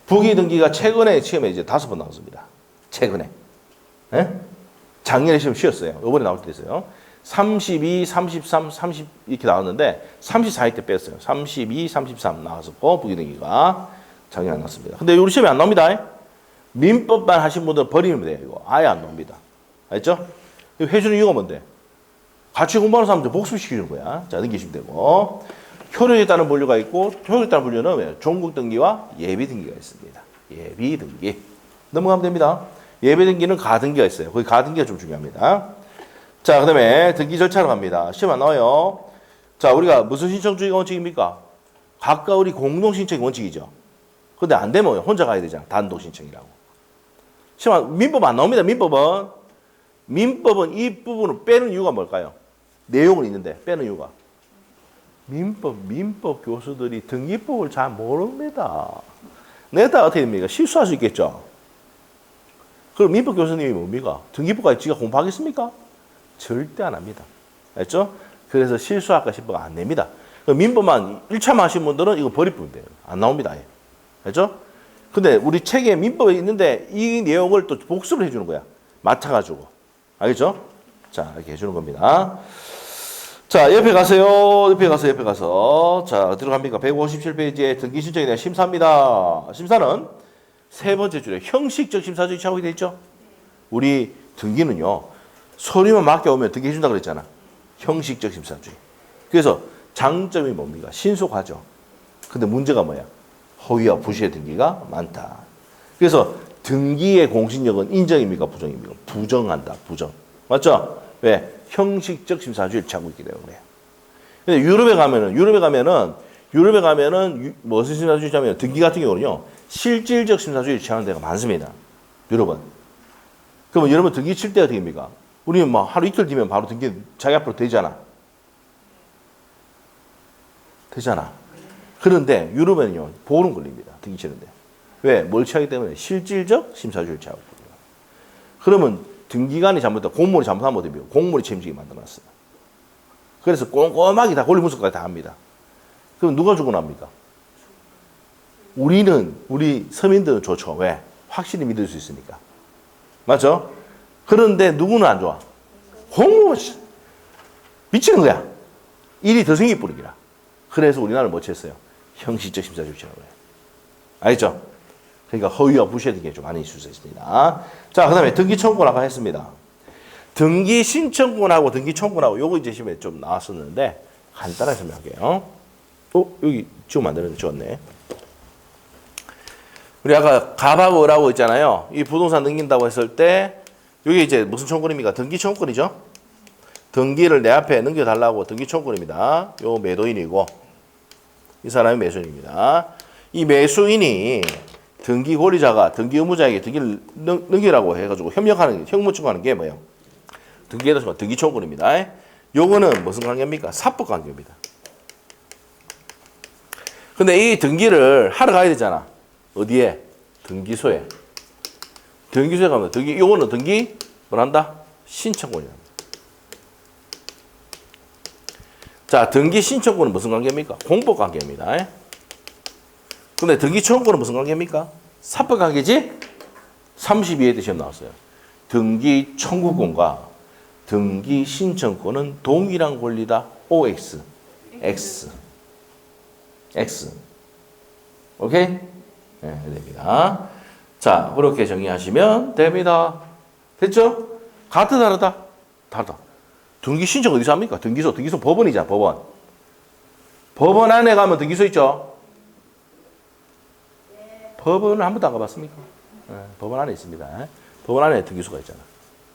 부기등기가 최근에 시험에 이제 5번 나왔습니다. 최근에. 예? 작년에 시험 쉬었어요. 이번에 나올 때 됐어요. 32, 33, 30 이렇게 나왔는데 34일 때 뺐어요. 32, 33 나왔었고 부기등기가 작년에 안 나왔습니다. 근데 우리 시험에 안 나옵니다. 민법만 하신 분들은 버리면 돼요. 이거 아예 안 나옵니다. 알죠? 이거 해주는 이유가 뭔데? 같이 공부하는 사람들 복습시키는 거야. 자, 등기시면 되고. 효력에 따른 분류가 있고 효력에 따른 분류는 왜? 종국 등기와 예비 등기가 있습니다. 예비 등기. 넘어가면 됩니다. 예비 등기는 가등기가 있어요. 거기 가등기가 좀 중요합니다. 자, 그다음에 등기 절차로 갑니다. 시험 안 나와요. 자, 우리가 무슨 신청주의가 원칙입니까? 각각 우리 공동 신청이 원칙이죠. 근데 안 되면 혼자 가야 되잖아. 단독 신청이라고. 시험 민법 안 나옵니다. 민법은 이 부분을 빼는 이유가 뭘까요? 내용은 있는데 빼는 이유가 민법 교수들이 등기법을 잘 모릅니다. 내가 어떻게 됩니까? 실수할 수 있겠죠. 그럼 민법 교수님이 뭡니까? 등기법까지 지가 공부하겠습니까? 절대 안 합니다. 알죠? 그래서 실수할까 싶어가 안 냅니다. 민법만 1차만 하신 분들은 이거 버릴 뿐이에요. 안 나옵니다. 알죠? 근데 우리 책에 민법에 있는데 이 내용을 또 복습을 해주는 거야. 맡아가지고. 알겠죠? 자, 이렇게 해주는 겁니다. 자, 옆에 가서. 자, 들어갑니까? 157페이지에 등기 신청에 대한 심사입니다. 심사는 세 번째 줄에 형식적 심사주의 착오이 되어 있죠? 우리 등기는요, 서류만 맡겨오면 등기해준다 그랬잖아. 형식적 심사주의. 그래서 장점이 뭡니까? 신속하죠. 근데 문제가 뭐야? 허위와 부실의 등기가 많다. 그래서 등기의 공신력은 인정입니까? 부정입니까? 부정한다. 부정. 맞죠? 왜? 형식적 심사주의를 취하고 있기 때문에. 근데 유럽에 가면은 무슨 심사주의 취하면 등기 같은 경우는요. 실질적 심사주의를 취하는 데가 많습니다. 유럽은. 그러면 여러분 등기 칠 때 어떻게 됩니까? 우리는 막 하루 이틀 뒤면 바로 등기 자기 앞으로 되잖아. 그런데 유럽에는요. 보름 걸립니다. 등기 치는데. 왜? 뭘 취하기 때문에 실질적 심사주의를 취하고 있거든요. 그러면 등기관이 잘못했다. 공무원이 잘못하면 어떻게 돼요? 공무원이 책임지게 만들어놨어요. 그래서 꼼꼼하게 다 권리분석까지 다 합니다. 그럼 누가 죽어납니까? 우리 서민들은 좋죠. 왜? 확실히 믿을 수 있으니까. 맞죠? 그런데 누구는 안 좋아? 공무원 미치는 거야. 일이 더 생길 뿐이라. 그래서 우리나라를 뭐 취했어요? 형식적 심사주의를 취하는 거예요. 알겠죠? 그러니까 허위와 부실한 게 좀 많이 있을 수 있습니다. 자, 그 다음에 등기 청구권 아까 했습니다. 등기 신청권하고 등기 청구권하고 요거 이제 시험에 좀 나왔었는데 간단하게 설명할게요. 여기 지우면 안 되는데 지웠네. 우리 아까 갑하고 을하고 있잖아요. 이 부동산 넘긴다고 했을 때 이게 이제 무슨 청구권입니까? 등기 청구권이죠. 등기를 내 앞에 넘겨달라고 등기 청구권입니다. 요 매도인이고 이 사람이 매수인입니다. 이 매수인이 등기 권리자가 등기 의무자에게 등기를 넘기라고 해가지고 형무 청구하는 게 뭐예요? 등기에 대해서 등기 청구권입니다. 요거는 무슨 관계입니까? 사법 관계입니다. 근데 이 등기를 하러 가야 되잖아. 어디에? 등기소에. 등기소에 가면 요거는 등기 뭐란다? 신청권이랍니다. 자, 등기 신청권은 무슨 관계입니까? 공법 관계입니다. 근데 등기 청구권은 무슨 관계입니까? 사법 관계지? 32회 때 시험 나왔어요. 등기 청구권과 등기 신청권은 동일한 권리다. OX. X. 오케이? 네, 됩니다. 자, 그렇게 정리하시면 됩니다. 됐죠? 같다, 다르다? 다르다. 등기 신청 어디서 합니까? 등기소 법원이잖아, 법원. 법원 안에 가면 등기소 있죠? 법원을 한 번도 안 가봤습니까? 네, 법원 안에 있습니다. 법원 안에 등기소가 있잖아.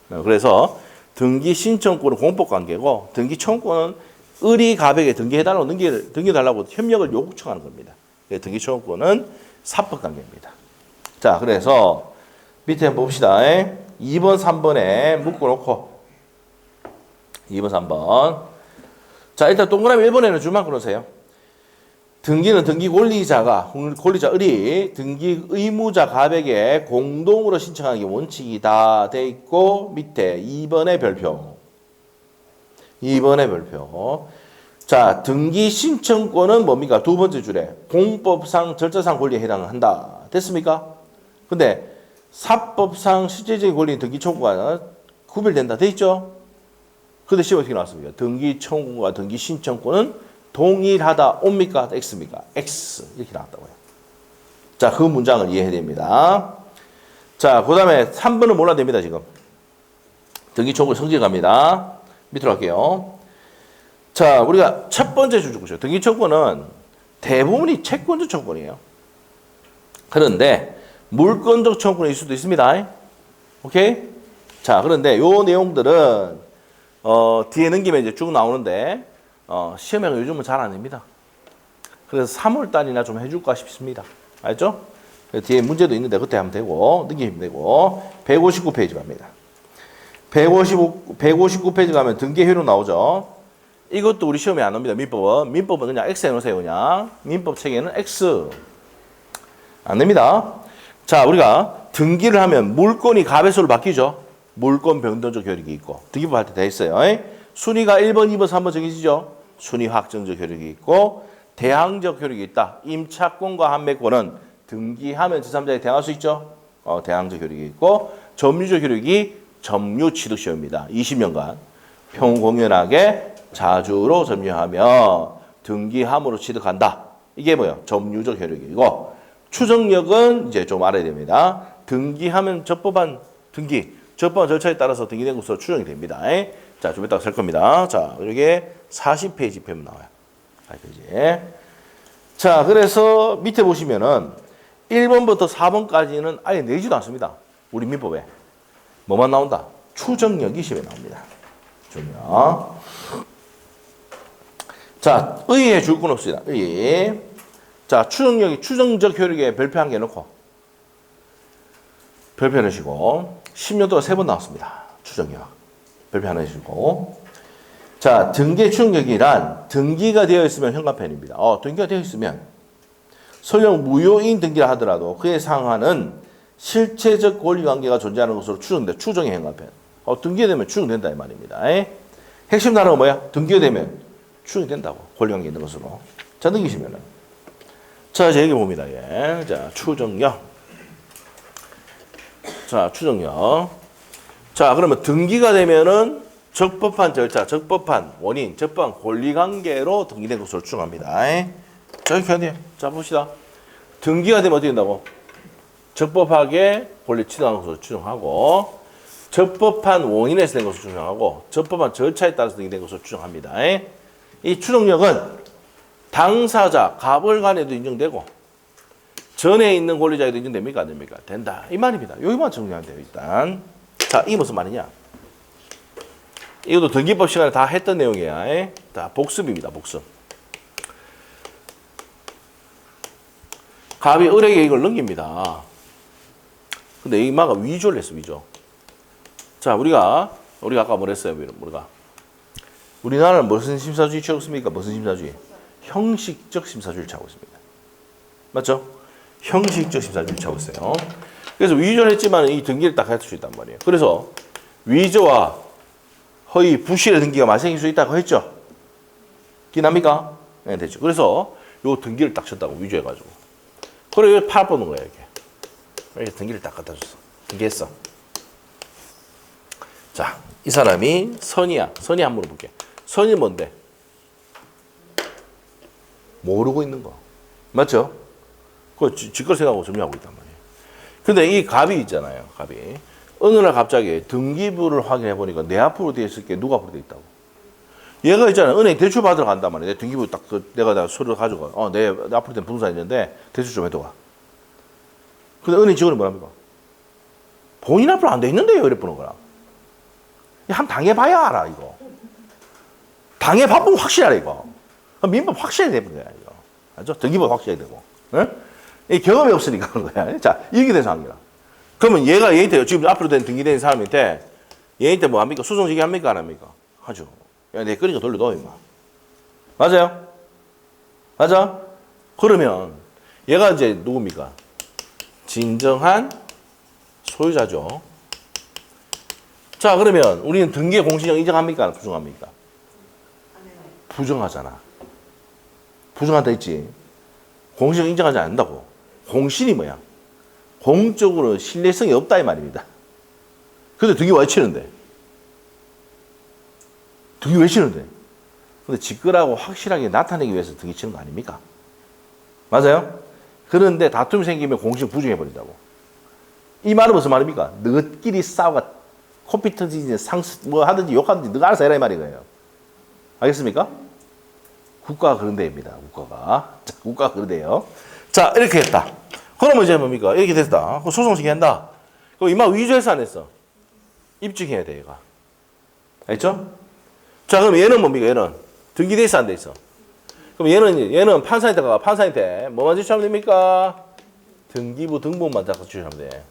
네, 그래서 등기 신청권은 공법 관계고 등기 청구권은 을이 갑에게 등기해달라고 등기해달라고 협력을 요청하는 겁니다. 등기 청구권은 사법 관계입니다. 자, 그래서 밑에 한번 봅시다. 2번, 3번에 묶어놓고 2번, 3번. 자, 일단 동그라미 1번에는 줄만 끊으세요. 등기는 등기 권리자 을이 등기 의무자 갑에게 공동으로 신청하는 게 원칙이다 돼 있고 밑에 2번의 별표. 자, 등기 신청권은 뭡니까? 두 번째 줄에 공법상 절차상 권리에 해당한다. 됐습니까? 근데 사법상 실제적인 권리는 등기 청구가 구별된다 돼 있죠? 근데 시험에 어떻게 나왔습니까? 등기 청구와 등기 신청권은 동일하다. O입니까? X입니까? X. 이렇게 나왔다고요. 자, 그 문장을 이해해야 됩니다. 자, 그 다음에 3번은 몰라도 됩니다, 지금. 등기 청구 성질 갑니다. 밑으로 갈게요. 자, 우리가 첫 번째 줄 보죠. 등기 청구는 대부분이 채권적 청구이에요. 그런데 물권적 청구일 수도 있습니다. 오케이? 자, 그런데 요 내용들은 뒤에 넘기면 이제 쭉 나오는데 시험에 요즘은 잘 안 됩니다. 그래서 3월 달이나 좀 해줄까 싶습니다. 알죠? 뒤에 문제도 있는데 그때 하면 되고 넘기면 되고 159페이지 갑니다. 159페이지 가면 등기효력 나오죠. 이것도 우리 시험에 안 옵니다. 민법은 그냥 X 해놓으세요. 그냥 민법 책에는 X 안 됩니다. 자, 우리가 등기를 하면 물권이 가배수로 바뀌죠. 물권 변동적 효력이 있고 등기법 할 때 돼 있어요. 순위가 1번, 2번, 3번 정해지죠. 순위 확정적 효력이 있고 대항적 효력이 있다. 임차권과 판매권은 등기하면 제3자에 대항할 수 있죠. 대항적 효력이 있고 점유적 효력이 점유 취득시효입니다. 20년간 평공연하게 자주로 점유하며 등기함으로 취득한다. 이게 뭐예요? 점유적 효력이고 추정력은 이제 좀 알아야 됩니다. 등기하면 적법한 절차에 따라서 등기된 것으로 추정이 됩니다. 자, 좀 이따가 셀 겁니다. 자, 이게 40페이지 펴면 나와요. 40페이지. 자, 그래서 밑에 보시면은 1번부터 4번까지는 아예 내지도 않습니다. 우리 민법에. 뭐만 나온다? 추정력이 시험에 나옵니다. 추정력. 자, 의의에 줄 건 없습니다. 의의. 자, 추정력이 추정적 효력에 별표 한 개 넣고 별표 넣으시고 10년 동안 3번 나왔습니다. 추정력. 별표 하나 넣으시고 자, 등기 추정력이란 등기가 되어 있으면 현관편입니다. 등기가 되어 있으면 설령 무효인 등기라 하더라도 그에 상하는 실체적 권리관계가 존재하는 것으로 추정돼. 추정의 현관편. 등기가 되면 추정된다 이 말입니다. 핵심 단어가 뭐야? 등기가 되면 추정이 된다고. 권리관계 있는 것으로. 자, 넘기시면은. 자, 이제 여기 봅니다. 자, 추정력. 자, 추정력. 자, 그러면 등기가 되면은 적법한 절차, 적법한 원인, 적법한 권리관계로 등기된 것으로 추정합니다. 자, 이렇게 해야 돼요. 자, 봅시다. 등기가 되면 어떻게 된다고? 적법하게 권리 취득한 것으로 추정하고, 적법한 원인에서 된 것으로 추정하고, 적법한 절차에 따라서 등기된 것으로 추정합니다. 이 추정력은 당사자, 가벌간에도 인정되고, 전에 있는 권리자에도 인정됩니까? 안 됩니까? 된다. 이 말입니다. 여기만 정리하면 돼요, 일단. 자, 이게 무슨 말이냐? 이것도 등기법 시간에 다 했던 내용이야. 다 복습입니다, 복습. 갑이 을에게 이걸 넘깁니다. 근데 이마가 위조를 했어, 위조. 자, 우리가 아까 뭐랬어요, 우리나라는 무슨 심사주의 취하고 있습니까? 무슨 심사주의? 형식적 심사주의를 취하고 있습니다. 맞죠? 형식적 심사주의를 취하고 있어요. 그래서 위조를 했지만 이 등기를 딱 할 수 있단 말이에요. 그래서 위조와 허위, 부실의 등기가 발생할 수 있다고 했죠? 기납니까? 네, 됐죠. 그래서 요 등기를 딱 쳤다고, 위조해가지고. 그래, 팔 보는 거야, 이렇게 등기를 딱 갖다 줬어. 등기했어. 자, 이 사람이 선이야. 선이 한번 물어볼게. 선이 뭔데? 모르고 있는 거. 맞죠? 그거 지걸 생각하고 정리하고 있단 말이에요. 근데 이 갑이 있잖아요, 갑이. 어느 날 갑자기 등기부를 확인해 보니까 내 앞으로 되어 있을 게 누가 앞으로 되어 있다고. 얘가 있잖아, 은행 대출 받으러 간단 말이야. 내 등기부 딱 내가 서류 가지고 내 앞으로 된 부동산 있는데 대출 좀 해둬가. 근데 은행 직원이 뭐랍니까? 본인 앞으로 안 돼 있는데요, 이래 보는 거라. 한번 당해봐야 알아, 이거. 당해봐보면 확실하라, 이거. 민법 확실해야 되는 거야, 이거. 알죠? 등기법 확실해야 되고. 응? 이 경험이 없으니까 그런 거야. 자, 이렇게 된 상황이라. 그러면 얘한테 지금 앞으로 된 등기된 사람한테 얘한테 뭐 합니까? 소송 제기합니까? 안 합니까? 하죠. 야, 내 거니까 돌려둬, 임마. 맞아요? 맞아? 그러면 얘가 이제 누굽니까? 진정한 소유자죠. 자, 그러면 우리는 등기의 공신력 인정합니까? 부정합니까? 부정하잖아. 부정한다 했지. 공신력 인정하지 않는다고. 공신이 뭐야? 공적으로 신뢰성이 없다 이 말입니다. 근데 등기 왜 치는데? 등기 왜 치는데? 근데 직거라고 확실하게 나타내기 위해서 등기 치는 거 아닙니까? 맞아요? 그런데 다툼이 생기면 공식 부정해버린다고. 이 말은 무슨 말입니까? 너희끼리 싸워가 코피 터지지 뭐 하든지 욕하든지 너가 알아서 해라 이 말이에요. 알겠습니까? 국가가 그런 데입니다. 국가가. 자, 국가가 그런 데요. 자, 이렇게 했다. 그러면 이제 뭡니까? 이렇게 됐다. 그럼 소송 제기한다. 그럼 이마 위조해서 안 했어? 입증해야 돼, 얘가. 알겠죠? 자, 그럼 얘는 뭡니까? 얘는 등기돼 있어, 안 돼 있어? 그럼 얘는 판사한테 가가 판사한테 뭐만 제출하면 됩니까? 등기부 등본만 딱 제출하면 돼.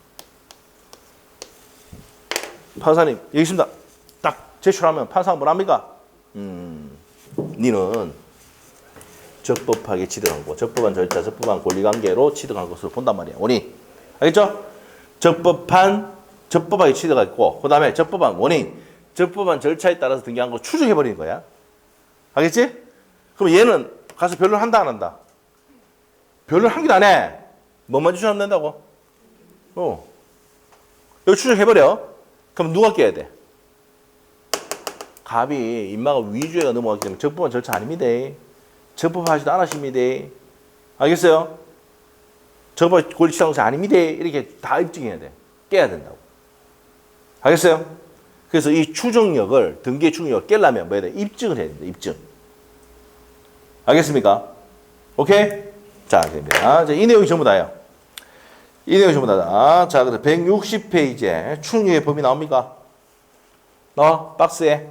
판사님, 여기 있습니다. 딱 제출하면 판사가 뭐랍니까? 니는 적법하게 취득한 거, 적법한 절차, 적법한 권리관계로 취득한 것으로 본단 말이야. 원인. 알겠죠? 적법하게 취득했고, 그 다음에 적법한 원인, 적법한 절차에 따라서 등기한 거 추정해버리는 거야. 알겠지? 그럼 얘는 가서 변론 한다, 안 한다? 변론 한 개도 안 해. 뭐만 추정하면 된다고? 여기 추정해버려. 그럼 누가 깨야 돼? 갑이 인마가 위조해가 넘어갔기 때문에 적법한 절차 아닙니다. 적법하지도 않으십니다. 알겠어요? 적법 권리 취득한 것이 아닙니다. 이렇게 다 입증해야 돼. 깨야 된다고. 알겠어요? 그래서 이 추정력을, 등기의 추정력을 깨려면 뭐 해야 돼? 입증을 해야 된다. 입증. 알겠습니까? 오케이? 자, 됩니다. 이 내용이 전부 다예요. 이 내용 전부 다. 자, 그래서 160페이지에 추정력의 범위 나옵니까? 나와? 박스에.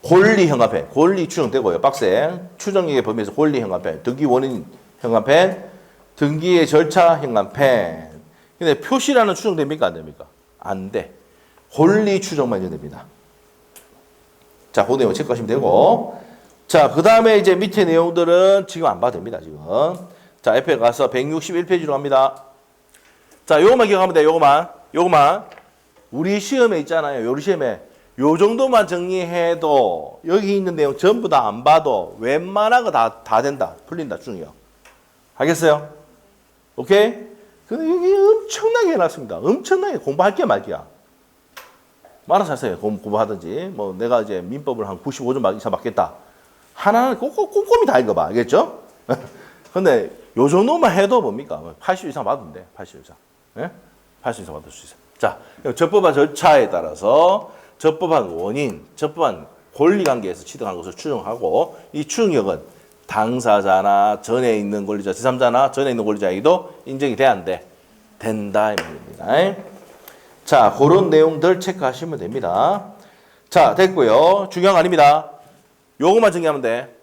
권리 형합해. 권리 추정되고요. 박스에. 추정력의 범위에서 권리 형합해. 등기 원인 형합해. 등기의 절차 형합해. 근데 표시라는 추정됩니까? 안 됩니까? 안 돼. 권리 추정만 해도 됩니다. 자, 그 내용 체크하시면 되고. 자, 그 다음에 이제 밑에 내용들은 지금 안 봐도 됩니다, 지금. 자, 옆에 가서 161페이지로 갑니다. 자, 요것만 기억하면 돼요, 요것만. 우리 시험에 있잖아요, 요리 시험에. 요 정도만 정리해도 여기 있는 내용 전부 다 안 봐도 웬만한 거 다 된다. 풀린다, 중요. 알겠어요? 오케이? 근데 여기 엄청나게 해놨습니다. 엄청나게 공부할 게 말기야. 알아서 하세요. 공부하든지. 뭐 내가 이제 민법을 한 95점 이상 받겠다. 하나는 꼼꼼히 다 읽어봐. 알겠죠? 근데 요 정도만 해도 뭡니까? 80 이상 받으면 돼. 80 이상. 예? 80 이상 받을 수 있어요. 자, 적법한 절차에 따라서 적법한 원인, 적법한 권리관계에서 취득한 것을 추정하고 이 추정력은 당사자나 전에 있는 권리자, 제3자나 전에 있는 권리자에게도 인정이 돼야 안 돼? 된다 이 말입니다. 자, 그런 내용들 체크하시면 됩니다. 자, 됐고요. 중요한 거 아닙니다. 요것만 정리하면 돼.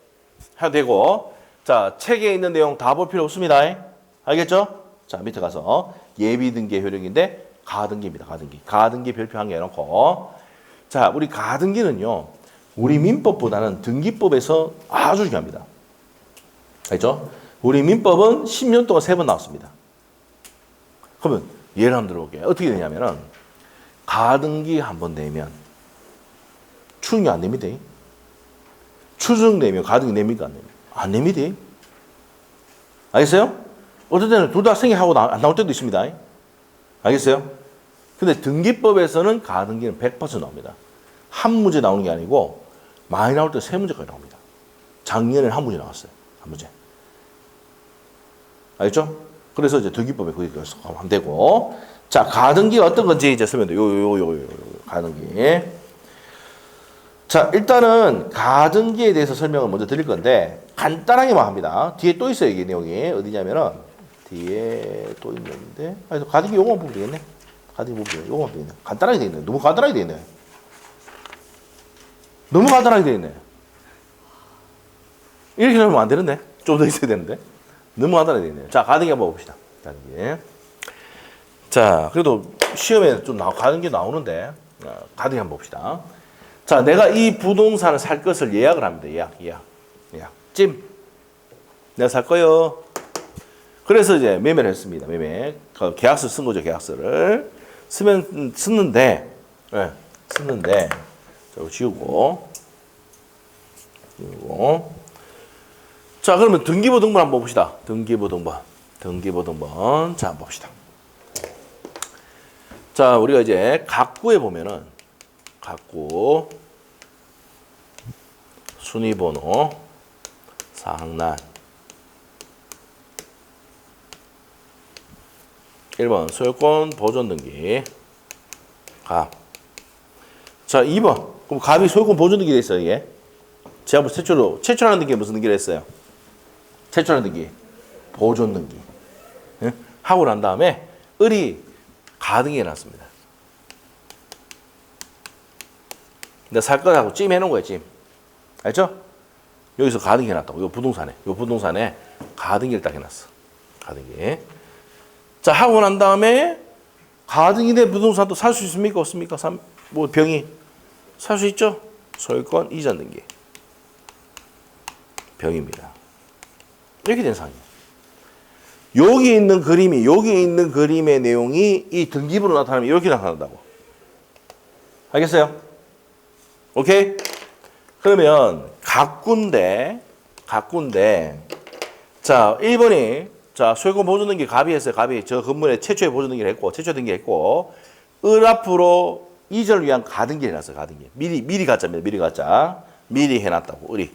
해도 되고. 자, 책에 있는 내용 다 볼 필요 없습니다. 알겠죠? 자, 밑에 가서 예비등기의 효력인데 가등기입니다. 가등기. 가등기 별표 한 개 해놓고. 자, 우리 가등기는요. 우리 민법보다는 등기법에서 아주 중요합니다. 알죠? 우리 민법은 10년 동안 3번 나왔습니다. 그러면 예를 한번 들어볼게요. 어떻게 되냐면은 가등기 한 번 내면 추정이 안 됩니다. 추정 내면 가등기 냅니까? 안 냅니까? 안 냅니다. 알겠어요? 어떤 때는 둘 다 생략하고 안 나올 때도 있습니다. 알겠어요? 근데 등기법에서는 가등기는 100% 나옵니다. 한 문제 나오는 게 아니고 많이 나올 때 3문제까지 나옵니다. 작년에 한 문제 나왔어요. 한 문제. 알겠죠? 그래서 이제 등기법에 그게 하면 되고. 자, 가등기가 어떤 건지 이제 설명돼. 가등기. 자, 일단은 가등기에 대해서 설명을 먼저 드릴 건데 간단하게만 합니다. 뒤에 또 있어요, 이게 내용이. 어디냐면은 뒤에 또 있는데. 가등기 요거만 보면 되겠네. 가등기 보면 요거만 되겠네. 간단하게 돼 있네. 너무 간단하게 돼 있네. 너무 간단하게 돼 있네. 이렇게 하면 안 되는데. 좀 더 있어야 되는데. 너무 간단하게 돼 있네요. 자, 가등기 한번 봅시다. 가등기. 자, 그래도 시험에 좀 가등기 나오는데 가등기 한번 봅시다. 자, 내가 이 부동산을 살 것을 예약을 합니다. 예약. 찜. 내가 살 거요. 그래서 이제 매매를 했습니다. 매매. 계약서 쓴 거죠, 계약서를. 쓰는데, 자, 지우고. 자, 그러면 등기부 등본 한번 봅시다. 등기부 등본. 자, 한번 봅시다. 자, 우리가 이제 각구에 보면은, 각구, 순위번호, 사항란. 1번, 소유권 보존 등기. 갑. 자, 2번. 그럼 갑이 소유권 보존 등기 돼 있어요, 이게. 제가 최초라는 등기에 무슨 등기를 했어요? 최초라는 등기. 보존 등기. 예? 하고 난 다음에 을이 가등기에 놨습니다. 내가 살 거라고 찜 해놓은 거예요, 찜. 알죠? 여기서 가등기 해놨다고. 요 부동산에 가등기를 딱 해놨어. 가등기. 자, 하고 난 다음에 가등기 내 부동산도 살 수 있습니까? 없습니까? 뭐 병이 살 수 있죠? 소유권 이전 등기. 병입니다. 이렇게 된 상황이에요. 여기 있는 그림의 내용이 이 등기부로 나타나면 이렇게 나타난다고. 알겠어요? 오케이? 그러면 각군데 자, 1번이 자, 소유권 보존 등기 갑이 했어요. 갑이 저 건물에 최초의 보존 등기를 했고 최초 등기했고 을 앞으로 이전을 위한 가등기를 해놨어요. 가등기. 미리 가짜입니다. 미리 해놨다고. 을이.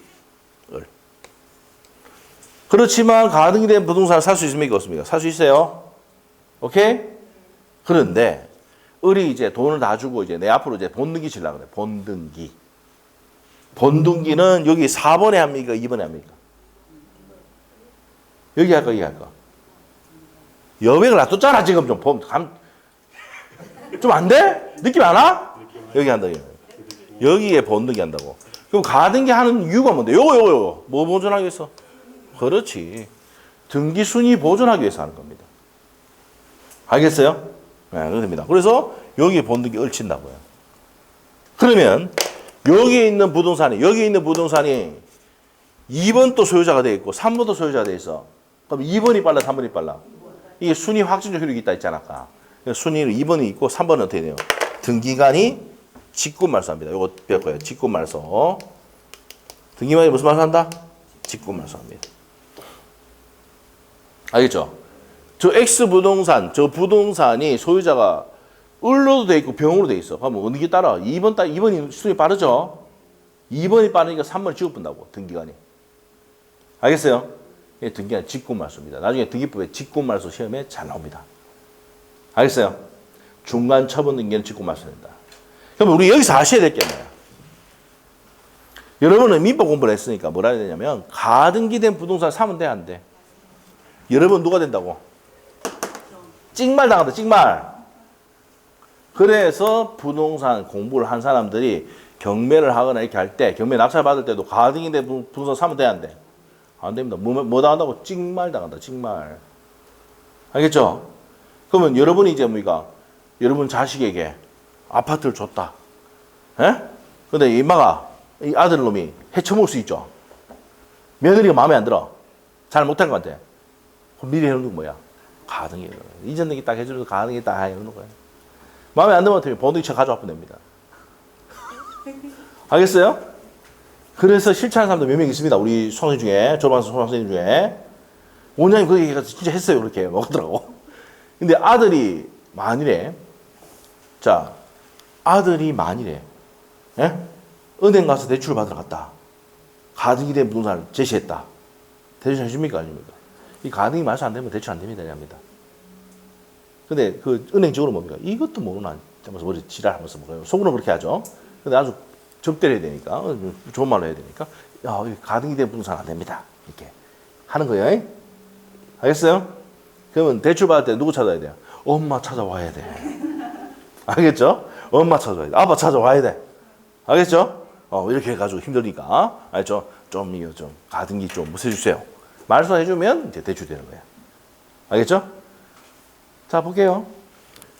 그렇지만 가등기 된 부동산을 살 수 있습니까? 없습니까? 살 수 있어요. 오케이? 그런데 을이 이제 돈을 다 주고 이제 내 앞으로 이제 본등기 치려고 그래. 본등기는 여기 4번에 합니까? 2번에 합니까? 여기 할까? 여기 할까? 여백을 놔뒀잖아, 지금 좀 안 돼? 느낌 안 와? 여기 한다, 여기에 본능이 한다고. 그럼 가등기 하는 이유가 뭔데? 요거. 뭐 보존하기 위해서? 그렇지. 등기 순위 보존하기 위해서 하는 겁니다. 알겠어요? 네, 그렇게 됩니다. 그래서 여기에 본등기 얽힌다고요. 그러면 여기에 있는 부동산이 2번도 소유자가 되어 있고 3번도 소유자가 되어 있어. 그럼 2번이 빨라, 3번이 빨라? 이게 순위 확진적 효력이 있다 했잖아, 아까. 순위는 2번이 있고 3번은 어떻게 돼요? 등기관이 직권말소합니다. 이거 배울 거예요. 직권말소. 등기관이 무슨 말소한다? 직권말소합니다. 알겠죠? 저 X 부동산, 저 부동산이 소유자가 을로도 돼 있고 병으로 돼 있어. 그러면 어느 게 따라? 2번이 순위 빠르죠? 2번이 빠르니까 3번을 지급분다고, 등기관이. 알겠어요? 예, 등기관 직권말소입니다. 나중에 등기법에 직권말소 시험에 잘 나옵니다. 알겠어요? 중간 처분 등기는 직권말소된다. 그럼 우리 여기서 아셔야 될 게 뭐야? 여러분은 민법 공부를 했으니까 뭐라 해야 되냐면 가등기된 부동산을 사면 돼, 안 돼? 여러분 누가 된다고? 찍말 당한다, 찍말. 그래서 부동산 공부를 한 사람들이 경매를 하거나 이렇게 할 때, 경매 낙찰 받을 때도 가등기된 부동산 사면 돼, 안 돼? 안 됩니다. 뭐 당한다고? 찍말 당한다, 찍말. 알겠죠? 그러면 여러분이 이제 뭡니까? 여러분 자식에게 아파트를 줬다. 예? 근데 이마가, 이 아들놈이 해쳐먹을 수 있죠? 며느리가 마음에 안 들어. 잘 못한 것 같아. 그럼 미리 해놓는 건 뭐야? 가등기. 이전 등기 딱 해주면서 가등기 딱 해놓는 거야. 마음에 안 들면 어떻게 본등기차 가져와면 됩니다. 알겠어요? 그래서 실천하는 사람도 몇 명 있습니다. 우리 수강생 중에, 졸업하는 중에. 원장님 그 얘기가 진짜 했어요. 그렇게 먹더라고. 근데 아들이 만일에, 자, 아들이 만일에, 예? 은행 가서 대출을 받으러 갔다. 가등기 된 부동산을 제시했다. 대출 해줍니까? 아닙니까? 이 가등기 말소 안 되면 대출 안 됩니다. 합니다. 근데 그 은행적으로 뭡니까? 이것도 모르나? 하면서 머리 지랄하면서 뭐예요? 속으로 그렇게 하죠. 근데 아주 적대를 해야 되니까, 좋은 말로 해야 되니까, 야, 가등기 된 부동산 안 됩니다. 이렇게 하는 거예요. 알겠어요? 그러면 대출 받을 때 누구 찾아야 돼요? 엄마 찾아와야 돼. 알겠죠? 엄마 찾아와야 돼. 아빠 찾아와야 돼. 알겠죠? 이렇게 해가지고 힘드니까. 알죠? 이거 가등기 좀 해주세요. 말소해주면 이제 대출되는 거야. 알겠죠? 자, 볼게요.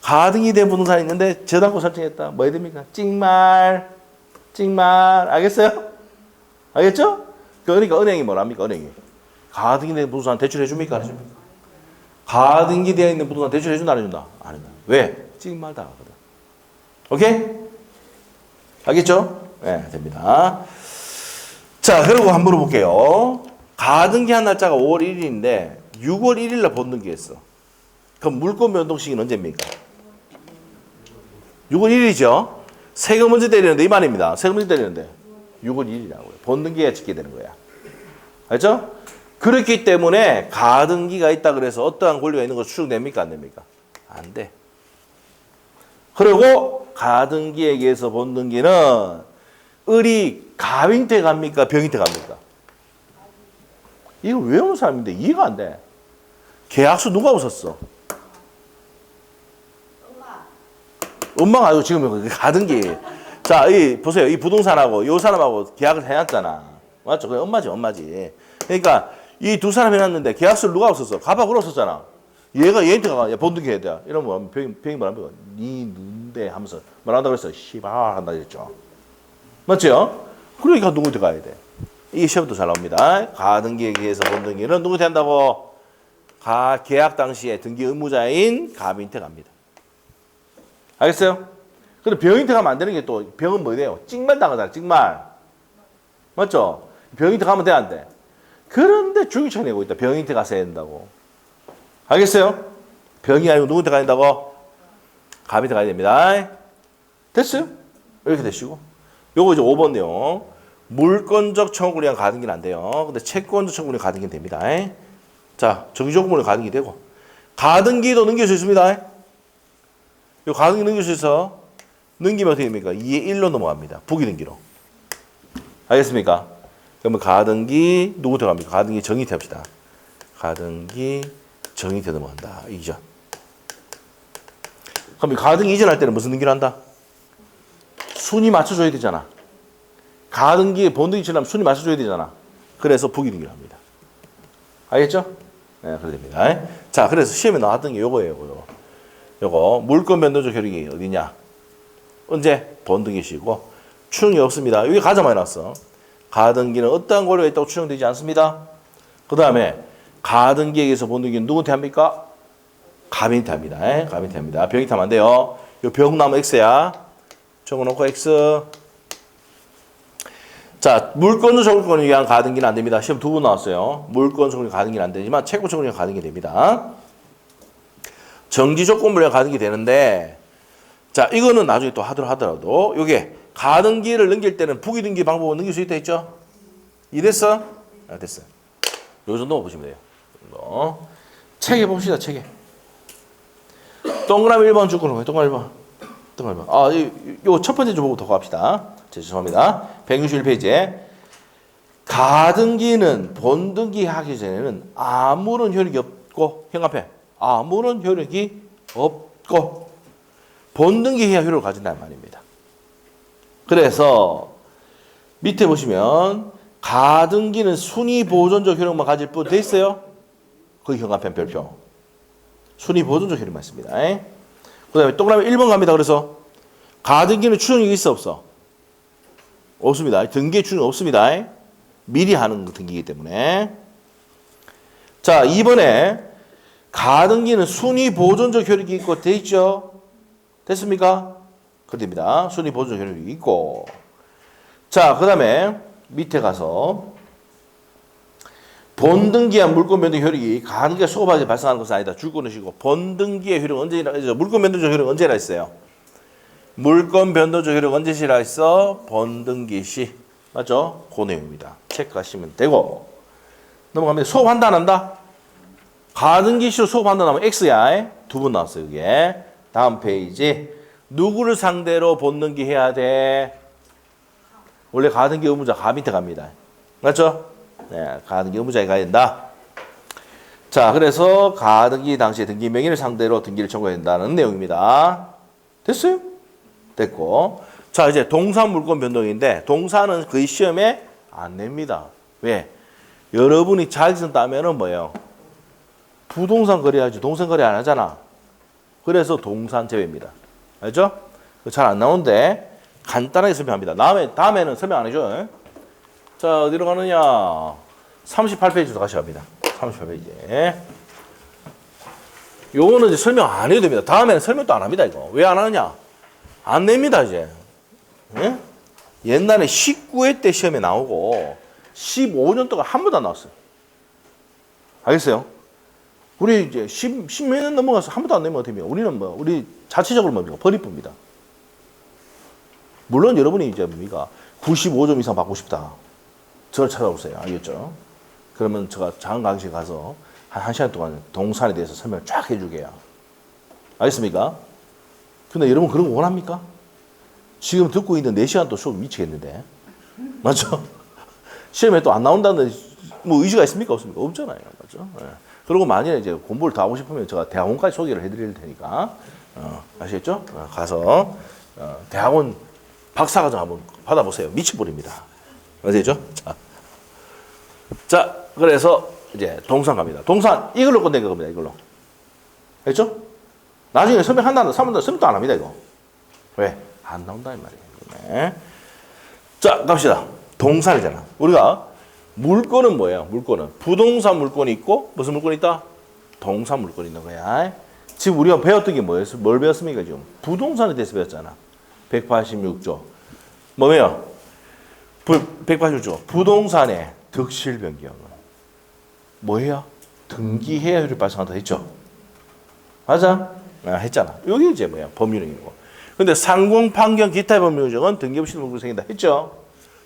가등기 된 부동산이 있는데 저당권 설정했다. 뭐 해야 됩니까? 찍말. 알겠어요? 알겠죠? 그러니까 은행이 뭐랍니까? 은행이. 가등기 된 부동산 대출해줍니까? 안 해줍니까? 가등기 되어 있는 부동산 대출해준다, 안 해준다? 안 해준다. 왜? 찍말 당하거든. 오케이? 알겠죠? 네, 됩니다. 자, 그리고 한번 물어볼게요. 가등기 한 날짜가 5월 1일인데 6월 1일 날 본등기했어. 그럼 물권 변동 시기는 언제입니까? 6월 1일이죠. 세금 문제 때리는데 이 말입니다. 세금 문제 때리는데 6월 1일이라고요. 본등기가 짓게 되는 거야. 알죠? 그렇기 때문에 가등기가 있다 그래서 어떠한 권리가 있는 거 추정됩니까? 안 됩니까? 안 돼. 그리고 가등기에 의해서 본등기는 을이 가빙태 갑니까? 병인태 갑니까? 이걸 외우는 사람인데 이해가 안 돼. 계약서 누가 없었어? 엄마가 아니고 지금 가등기. 자, 보세요. 이 부동산하고 이 사람하고 계약을 해놨잖아. 맞죠? 그게 엄마지. 그러니까 이 두 사람 해놨는데 계약서를 누가 없었어? 가박으로 없었잖아. 얘한테 가, 본등기 해야 돼. 이러면 병이 뭐랍니까? 니 눈대 하면서 뭐란다 그랬어? 씨발 한다 그랬죠. 맞죠? 그러니까 누구한테 가야 돼? 이 시험도 잘 나옵니다. 가등기에 의해서 본등기는 누구한테 한다고? 계약 당시에 등기 의무자인 가빈한테 갑니다. 알겠어요? 근데 병인한테 가면 안 되는 게 또 병은 뭐 돼요? 찍말 당하잖아. 찍말. 맞죠? 병인한테 가면 돼, 안 돼? 그런데 줄기차 내고 있다. 병인한테 가서 해야 된다고. 알겠어요? 병이 아니고 누구한테 가야 된다고? 가빈한테 가야 됩니다. 됐어요? 이렇게 되시고. 요거 이제 5번 내용. 물권적 청구를 위한 가등기는 안 돼요. 근데 채권적 청구를 위한 가등기는 됩니다. 자, 정기조건물은 가등기 되고. 가등기도 넘길 수 있습니다. 요 가등기 넘길 수 있어. 넘기면 어떻게 됩니까? 2의 1로 넘어갑니다. 부기등기로. 알겠습니까? 그러면 가등기 누구한테 갑니까? 가등기 정의태 합시다. 가등기 정의돼 넘어간다. 이전. 그럼 가등기 이전할 때는 무슨 등기를 한다? 순위 맞춰줘야 되잖아. 가등기에 본등기 치려면 순위 맞춰줘야 되잖아. 그래서 부기등기를 합니다. 알겠죠? 네, 그래 됩니다. 자, 그래서 시험에 나왔던 게 요거예요. 요거 물권 변동적 효력이 어디냐? 언제? 본등기시고 추정이 없습니다. 여기 가장 많이 나왔어. 가등기는 어떠한 고려가 있다고 추정되지 않습니다. 그 다음에 가등기에 의해서 본등기는 누구한테 합니까? 가빈한테 합니다. 가빈한테 합니다. 병이 타면 안 돼요. 요 병나무 X야. 적어놓고 X. 자, 물권적 조건을 위한 가등기는 안 됩니다. 시험 2번 나왔어요. 물권적 조건이 가등기는 안 되지만 채권 조건이 위한 가등기 됩니다. 정지 조건을 위한 가등기 되는데, 자, 이거는 나중에 또 하더라도 요게 가등기를 넘길 때는 부기등기 방법을 넘길 수 있다 했죠? 이랬어? 아, 됐어요. 요 정도만 보시면 돼요. 책에 봅시다, 책에. 동그라미 1번 주권으로 동그라미 1번. 동그라미 1번. 아, 요 첫 번째 좀 보고 더 갑시다. 죄송합니다. 161페이지에. 가등기는 본등기 하기 전에는 아무런 효력이 없고, 형 앞에. 아무런 효력이 없고, 본등기 해야 효력을 가진다는 말입니다. 그래서 밑에 보시면 가등기는 순위 보존적 효력만 가질 뿐 돼 있어요. 그 형광펜 별표. 순위 보존적 효력만 있습니다. 그 다음에 동그라미 1번 갑니다. 그래서 가등기는 추정이 있어 없어? 없습니다. 등기에 추정이 없습니다. 미리 하는 등기이기 때문에. 자, 2번에 가등기는 순위 보존적 효력이 있고 돼 있죠? 됐습니까? 그렇답니다. 순위 보존적 효력이 있고. 자, 그 다음에 밑에 가서 본등기한 물권 변동 효력이 가등기가 소급하게 발생하는 것은 아니다. 줄 끊으시고 본등기의 효력 언제라 했죠? 물권 변동적 효력 언제라 했어요? 물권 변동적 효력 언제 시라 했어? 본등기 시. 맞죠? 그 내용입니다. 체크하시면 되고. 넘어갑니다. 소급한다 안 한다? 가등기 시로 소급한다 하면 X야. 2번 나왔어요. 이게. 다음 페이지. 누구를 상대로 본등기 해야 돼? 원래 가등기 의무자 가 밑에 갑니다. 맞죠? 네, 가등기 의무자에 가야 된다. 자, 그래서 가등기 당시에 등기 명의를 상대로 등기를 청구해야 된다는 내용입니다. 됐어요? 됐고. 자, 이제 동산 물권 변동인데 동산은 거의 시험에 안 냅니다. 왜? 여러분이 자격증 따면은 뭐예요? 부동산 거래하지 동산 거래 안 하잖아. 그래서 동산 제외입니다. 알죠? 잘 안 나오는데 간단하게 설명합니다. 다음에는 설명 안 해줘. 자, 어디로 가느냐? 38페이지로 다시 갑니다. 38페이지. 요거는 이제 설명 안 해도 됩니다. 다음에는 설명도 안 합니다, 이거. 왜 안 하느냐? 안 냅니다, 이제. 예? 옛날에 19회 때 시험에 나오고 15년 동안 한 번도 안 나왔어요. 알겠어요? 우리 이제 10몇 년 넘어가서 한 번도 안 내면 어떻게 해요? 우리는 뭐, 우리 자체적으로 뭡니까? 버리뿐입니다. 물론 여러분이 이제 뭡니까? 95점 이상 받고 싶다. 저를 찾아오세요. 알겠죠? 그러면 제가 작은 강의실 가서 한 시간 동안 동산에 대해서 설명을 쫙 해주게요. 알겠습니까? 근데 여러분 그런 거 원합니까? 지금 듣고 있는 4시간 또 수업 미치겠는데. 맞죠? 시험에 또 안 나온다는 뭐 의지가 있습니까? 없습니까? 없잖아요. 맞죠? 네. 그리고 만약에 이제 공부를 더 하고 싶으면 제가 대학원까지 소개를 해드릴 테니까. 아시겠죠? 가서 대학원 박사과정 한번 받아보세요. 미쳐버립니다. 아시겠죠? 자, 그래서 이제 동산 갑니다. 동산 이걸로 끝낸 겁니다. 이걸로. 알겠죠? 나중에 설명한다, 설명도 안 합니다. 이거. 왜? 안 나온다 이 말이에요. 네. 자, 갑시다. 동산이잖아. 우리가 물건은 뭐예요? 물건은 부동산 물건이 있고 무슨 물건이 있다? 동산 물건이 있는 거야. 지금 우리가 배웠던 게 뭐였어? 뭘 배웠습니까? 지금 부동산에 대해서 배웠잖아. 186조. 뭐예요? 186조. 부동산의 득실 변경은 뭐예요? 등기해야 효력이 발생한다 했죠. 맞아? 했잖아. 여기 이제 뭐야? 법률행위고. 근데 상공, 판경, 기타의 법률정은 등기 없이 물건이 생긴다 했죠.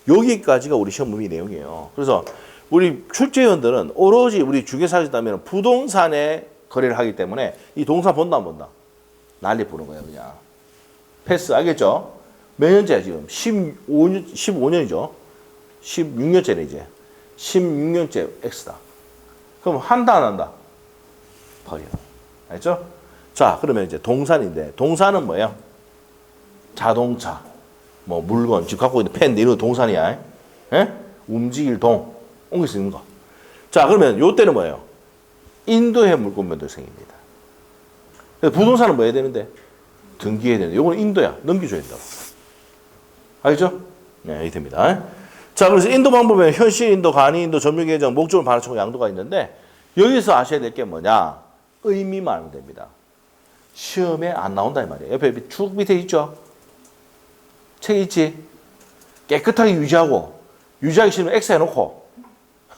여기까지가 우리 시험 문의 내용이에요. 그래서 우리 출제위원들은 오로지 우리 주계사실 따면 부동산에 거래를 하기 때문에 이 동산 본다 안 본다? 난리 부는 거예요, 그냥. 패스, 알겠죠? 몇 년째야, 지금? 15년이죠? 16년째네, 이제. 16년째 X다. 그럼 한다, 안 한다? 버려. 알죠? 자, 그러면 이제 동산인데, 동산은 뭐예요? 자동차, 뭐 물건, 집 갖고 있는 펜 이런 거 동산이야. 예? 움직일 동, 옮길 수 있는 거. 자, 그러면 요때는 뭐예요? 인도해 물권 변동성입니다. 부동산은 뭐 해야 되는데? 등기해야 되는데, 요거는 인도야. 넘겨줘야 된다고. 알겠죠? 네, 이렇게 됩니다. 자, 그래서 인도 방법에 현실 인도, 간이 인도, 점유 계정, 목적물, 반환, 양도가 있는데, 여기서 아셔야 될 게 뭐냐? 의미만 알면 됩니다. 시험에 안 나온다 이 말이에요. 옆에 쭉 밑에 있죠? 책 있지? 깨끗하게 유지하고, 유지하기 싫으면 X 해놓고,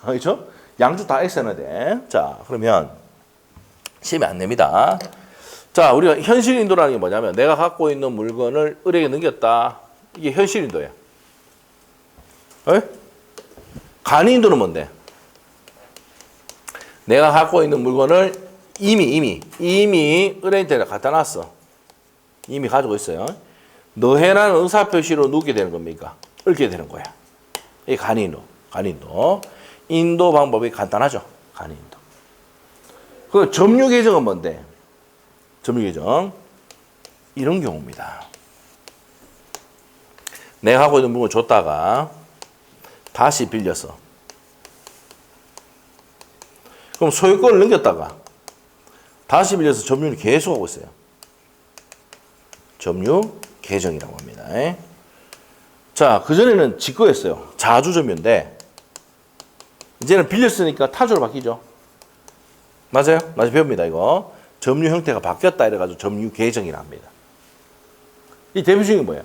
그렇죠? 양쪽 다 X 해놔야 돼. 자, 그러면 시험에 안 냅니다. 자, 우리가 현실 인도라는 게 뭐냐면 내가 갖고 있는 물건을 을에게 넘겼다. 이게 현실 인도예요. 간이 인도는 뭔데? 내가 갖고 있는 물건을 이미 을한테 갖다 놨어. 이미 가지고 있어요. 너해라는 의사표시로 누게 되는 겁니까? 읊게 되는 거야. 이게 간인도. 인도 방법이 간단하죠. 간인도. 그 점유 계정은 뭔데? 점유 계정. 이런 경우입니다. 내가 하고 있는 물건 줬다가 다시 빌렸어. 그럼 소유권을 넘겼다가 다시 빌려서 점유를 계속하고 있어요. 점유 계정이라고 합니다. 자, 그전에는 직거였어요. 자주점유인데 이제는 빌렸으니까 타주로 바뀌죠. 맞아요? 맞아 배웁니다. 이거 점유 형태가 바뀌었다 이래가지고 점유 계정이라 합니다. 이 대표적인 게 뭐예요?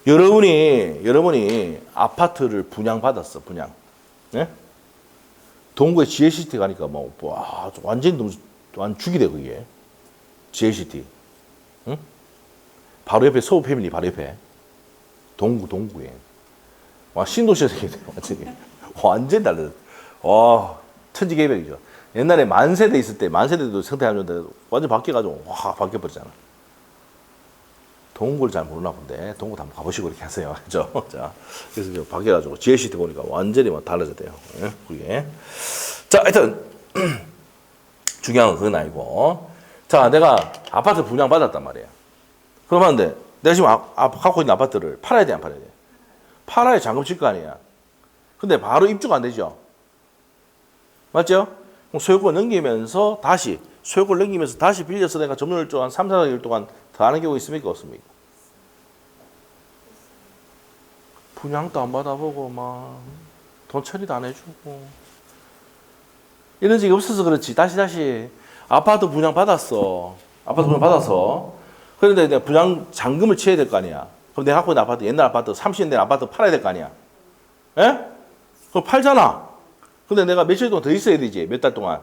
여러분이 아파트를 분양받았어. 분양. 네? 동구에 GLCT 가니까 뭐 와, 완전 죽이 돼 그게. GLCT. 응? 바로 옆에 서울 패밀리 바로 옆에. 동구에. 와, 신도시가 생겼네. 완전 달라졌어. 와, 천지개벽이죠. 옛날에 만세대 있을 때 만세대도 생태하는데 완전 바뀌어가지고 와 바뀌어버렸잖아. 동구를 잘 모르나 본데 동구 한번 가보시고 이렇게 하세요. 그죠? 자, 그래서 바뀌어가지고 GLCT 보니까 완전히 막 달라졌대요. 그게. 자, 하여튼 중요한 건 그건 아니고. 자, 내가 아파트 분양 받았단 말이에요. 그러면 근데 내가 지금 갖고 있는 아파트를 팔아야 돼, 안 팔아야 돼? 팔아야 잔금 칠 거 아니야. 근데 바로 입주가 안 되죠. 맞죠? 그럼 소유권 넘기면서 다시 빌려서 내가 점유율 한 3, 4개월 동안 더 하는 경우 있습니까? 없습니까? 분양도 안 받아보고 막 돈 처리도 안 해주고 이런 적이 없어서 그렇지. 다시 아파트 분양 받았어. 그런데 내가 분양 잔금을 치러야 될 거 아니야. 그럼 내가 갖고 있는 아파트, 옛날 아파트, 30년 된 아파트 팔아야 될 거 아니야. 예? 그럼 팔잖아. 근데 내가 며칠 동안 더 있어야 되지. 몇 달 동안.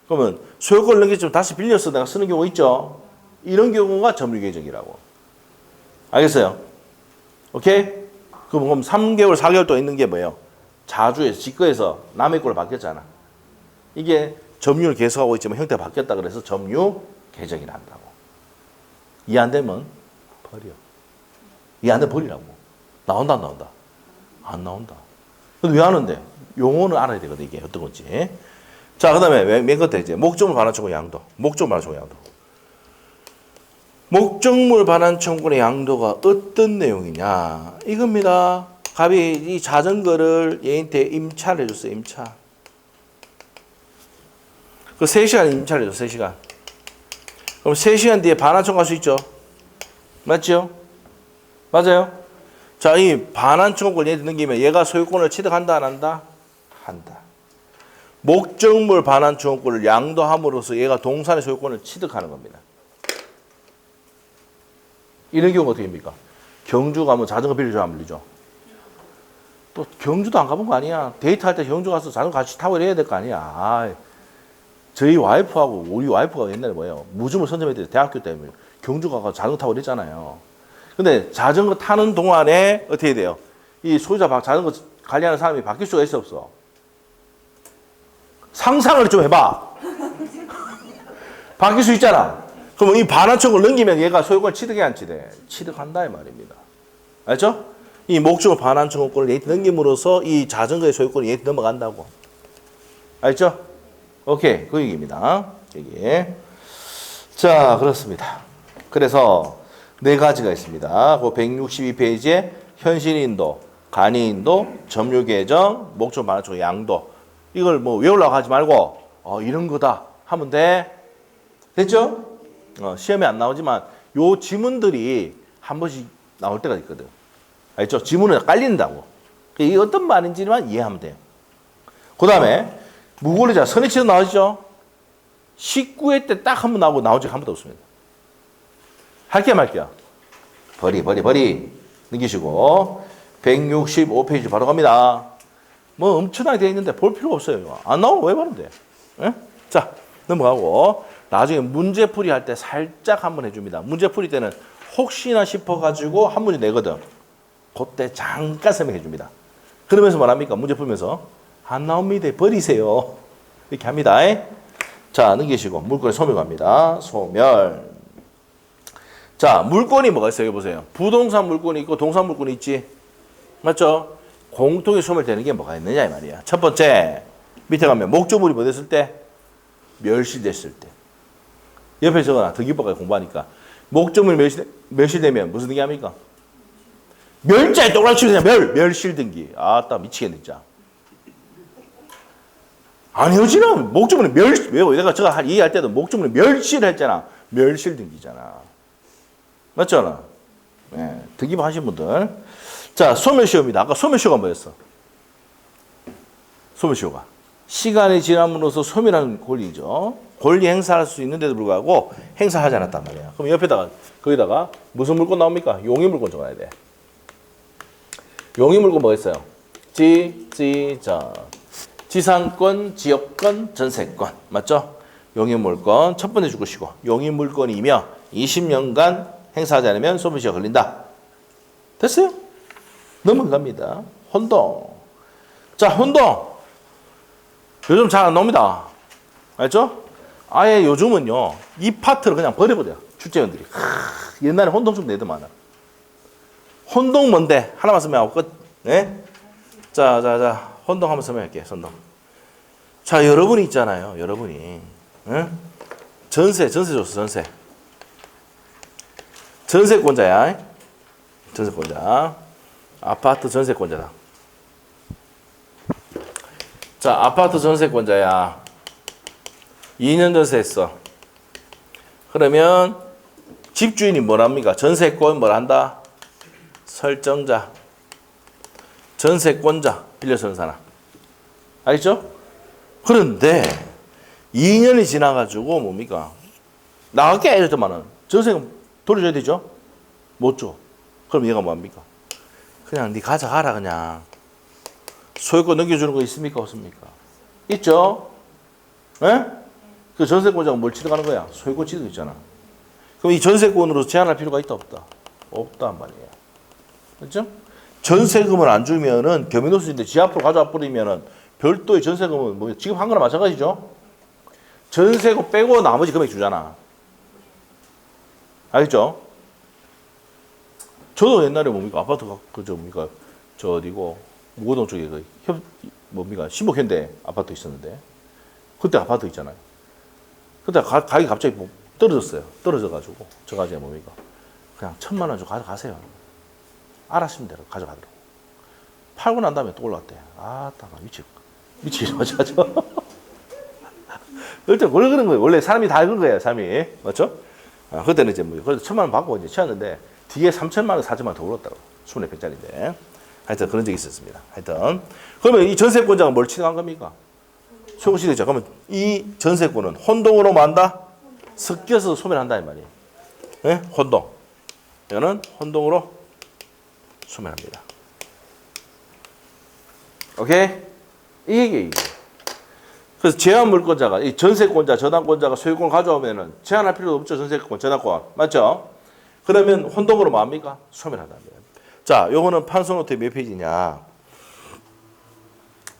그러면 소유권을 넘기지만 다시 빌려서 내가 쓰는 경우가 있죠. 이런 경우가 점유계정이라고. 알겠어요? 오케이? 그럼 3개월, 4개월 동안 있는 게 뭐예요? 자주에서, 직거에서 남의 걸로 바뀌었잖아. 이게 점유를 계속하고 있지만 형태가 바뀌었다 그래서 점유계정이라 한다고. 이해 안 되면 버려. 이해 안 되면 버리라고. 나온다, 안 나온다? 안 나온다. 근데 왜 하는데? 용어는 알아야 되거든, 이게 어떤 건지. 자, 그 다음에 맨 끝에 이제 목적물 반환 청구의 양도. 목적물 반환 청구의 양도가 어떤 내용이냐. 이겁니다. 갑이 이 자전거를 얘한테 임차를 해줬어요, 임차. 그 3시간 임차를 해줘, 3시간. 그럼 3시간 뒤에 반환 청구할 수 있죠? 맞죠? 맞아요? 자, 이 반환 청구를 얘한테 넘기면 얘가 소유권을 취득한다, 안 한다? 한다. 목적물 반환 청구권을 양도함으로써 얘가 동산의 소유권을 취득하는 겁니다. 이런 경우가 어떻게 됩니까? 경주 가면 자전거 빌려줘, 안 빌려줘? 또 경주도 안 가본 거 아니야. 데이트할 때 경주 가서 자전거 같이 타고 이래야 될 거 아니야. 저희 와이프하고 우리 와이프가 옛날에 뭐예요? 무좀을 선점했대. 대학교 때 경주 가서 자전거 타고 이랬잖아요. 근데 자전거 타는 동안에 어떻게 돼요? 이 소유자 자전거 관리하는 사람이 바뀔 수가 있어, 없어? 상상을 좀 해봐. 바뀔 수 있잖아. 그럼 이 반환 청구를 넘기면 얘가 소유권을 취득해, 안 취득해? 취득한다 이 말입니다. 알죠? 이 목적물 반환 청구권을 얘한테 넘김으로써 이 자전거의 소유권이 얘한테 넘어간다고. 알죠? 오케이. 그 얘기입니다. 여기. 자, 그렇습니다. 그래서 네 가지가 있습니다. 그 162페이지에 현실인도, 간이인도, 점유계정, 목적 반환적 양도. 이걸 뭐 외우려고 하지 말고 이런 거다 하면 돼. 됐죠? 시험에 안 나오지만 요 지문들이 한 번씩 나올 때가 있거든. 알죠? 지문은 깔린다고. 이게 어떤 말인지만 이해하면 돼요. 그 다음에 무고리자 선의치도 나오죠? 19회 때 딱 한 번 나오고 나온 적 한 번도 없습니다. 할게요 말게요. 버리 넘기시고 165페이지 바로 갑니다. 뭐 엄청나게 되어 있는데 볼 필요가 없어요. 이거. 안 나오면 왜 바르면 돼? 예? 자 넘어가고 나중에 문제풀이 할 때 살짝 한번 해줍니다. 문제풀이 때는 혹시나 싶어가지고 한 문제 내거든. 그때 잠깐 설명해 줍니다. 그러면서 뭐합니까? 문제 풀면서 안 나옵니다. 버리세요. 이렇게 합니다. 자 넘기시고 물건에 소멸 갑니다. 소멸. 자 물건이 뭐가 있어요? 여기 보세요. 부동산 물건이 있고 동산 물건이 있지. 맞죠? 공통이 소멸되는 게 뭐가 있느냐 이 말이야. 첫 번째 밑에 가면 목적물이 뭐 됐을 때? 멸실됐을 때. 옆에 적어놔. 득기법까지 공부하니까. 목적물이 멸실되면 무슨 등기 합니까? 멸자에 똑같이 치면 멸실 등기. 아따 미치겠네 진짜. 아니오지는 목적물이 왜요? 내가 저거 얘기할 때도 목적물이 멸실 했잖아. 멸실 등기잖아. 맞잖아. 네, 등기법 하신 분들. 자 소멸시효입니다. 아까 소멸시효가 뭐였어? 소멸시효가 시간이 지남으로써 소멸하는 권리죠. 권리 행사할 수 있는데도 불구하고 행사하지 않았단 말이야. 그럼 옆에다가 거기다가 무슨 물건 나옵니까? 용의 물건 적어야 돼. 용의 물건 뭐가 있어요? 지상권, 지역권, 전세권. 맞죠? 용의 물건 첫 번째 줄 것이고 용의 물건이며 20년간 행사하지 않으면 소멸시효가 걸린다. 됐어요? 넘어갑니다. 혼동. 자, 혼동. 요즘 잘 안 나옵니다. 알죠? 아예 요즘은요, 이 파트를 그냥 버려버려요. 출제원들이. 옛날에 혼동 좀 내더만. 혼동 뭔데? 하나만 설명하고 끝. 네? 자. 혼동 한번 설명할게요. 혼동. 자, 여러분이 있잖아요. 여러분이. 응? 전세 줬어, 전세. 전세권자야. 전세권자. 아파트 전세권자다. 자, 아파트 전세권자야. 2년 전세 했어. 그러면 집주인이 뭐랍니까? 전세권 뭘 한다? 설정자. 전세권자. 빌려서는 사람. 알겠죠? 그런데 2년이 지나가지고 뭡니까? 나갈게 이랬더만은 전세금 돌려줘야 되죠? 못 줘. 그럼 얘가 뭐합니까? 그냥 네 가져가라 그냥. 소유권 넘겨주는 거 있습니까? 없습니까? 있죠? 예? 그 전세권자가 뭘 취득하는 거야? 소유권 취득 있잖아. 그럼 이 전세권으로 제한할 필요가 있다 없다? 없단 말이에요. 그렇죠? 전세금을 안 주면은 겸임노수인데 지 앞으로 가져와 버리면은 별도의 전세금은 뭐 지급한 거나 마찬가지죠? 전세금 빼고 나머지 금액 주잖아. 알겠죠? 저도 옛날에 뭡니까? 아파트가 뭡니까? 저 어디고 무고동 쪽에 뭡니까? 신목현대 아파트 있었는데 그때 아파트 있잖아요. 그때 가격이 갑자기 뭐 떨어졌어요. 떨어져가지고 저가 이제 뭡니까? 그냥 1,000만 원 주고 가져가세요. 알았으면 대로 가져가더라고. 팔고 난 다음에 또 올랐대. 따가 미치겠죠. 일단 원래 그런 거예요. 원래 사람이 다 그런 거예요. 사람이 맞죠? 그때는 이제 뭐 그래도 1,000만 원 받고 이제 치웠는데 뒤에 3,000만 원, 4,000만 원 더 올랐다고. 24평짜리인데. 하여튼 그런 적이 있었습니다. 하여튼 그러면 이 전세권자가 뭘 취득한 겁니까? 소유권 취득자. 그러면 이 전세권은 혼동으로 만다? 섞여서 소멸한다 이 말이에요. 네? 혼동. 이거는 혼동으로 소멸합니다. 오케이? 이 얘기예요. 그래서 제한 물권자가 이 전세권자, 저당권자가 소유권을 가져오면은 제한할 필요도 없죠. 전세권, 저당권. 맞죠? 그러면 혼동으로 뭐합니까? 소멸한답니다. 자, 요거는 판소노트 몇 페이지냐?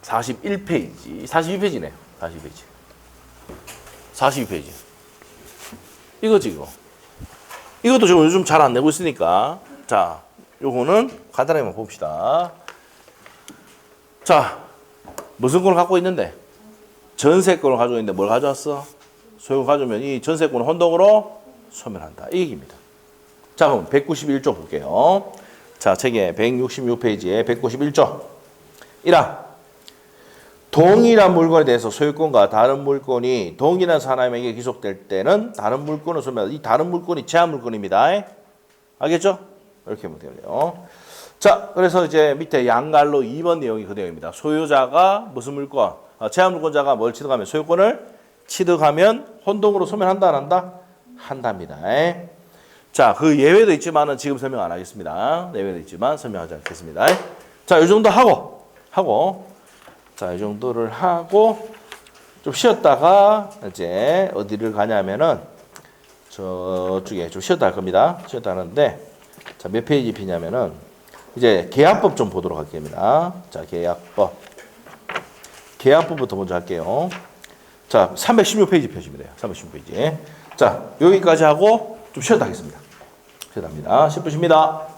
41페이지. 42페이지네. 42페이지. 42페이지. 이거지, 이거. 이것도 지금 요즘 잘 안 내고 있으니까. 자, 요거는 간단하게만 봅시다. 자, 무슨 걸 갖고 있는데? 전세권을 가지고 있는데 뭘 가져왔어? 소유권 가져오면 이 전세권을 혼동으로 소멸한다. 이 얘기입니다. 자, 그럼 191조 볼게요. 자, 책의 166페이지에 191조. 1화. 동일한 물건에 대해서 소유권과 다른 물건이 동일한 사람에게 기속될 때는 다른 물건을 소멸한다. 이 다른 물건이 제한 물건입니다. 알겠죠? 이렇게 보면 돼요. 자, 그래서 이제 밑에 양갈로 2번 내용이 그 내용입니다. 소유자가 무슨 물건, 제한 물건자가 뭘 취득하면 소유권을 취득하면 혼동으로 소멸한다 안 한다? 한답니다. 자, 그 예외도 있지만은 지금 설명 안 하겠습니다. 예외도 있지만 설명하지 않겠습니다. 자, 이 정도 하고 자, 이 정도를 하고 좀 쉬었다가 이제 어디를 가냐면은 저쪽에 좀 쉬었다 할 겁니다. 쉬었다 하는데 자, 몇 페이지 피냐면은 이제 계약법 좀 보도록 할게요. 자, 계약법부터 먼저 할게요. 자, 316페이지 펴시면 돼요. 316페이지. 자, 여기까지 하고 좀 쉬었다 하겠습니다. 쉬었다 합니다. 10분 쉽니다.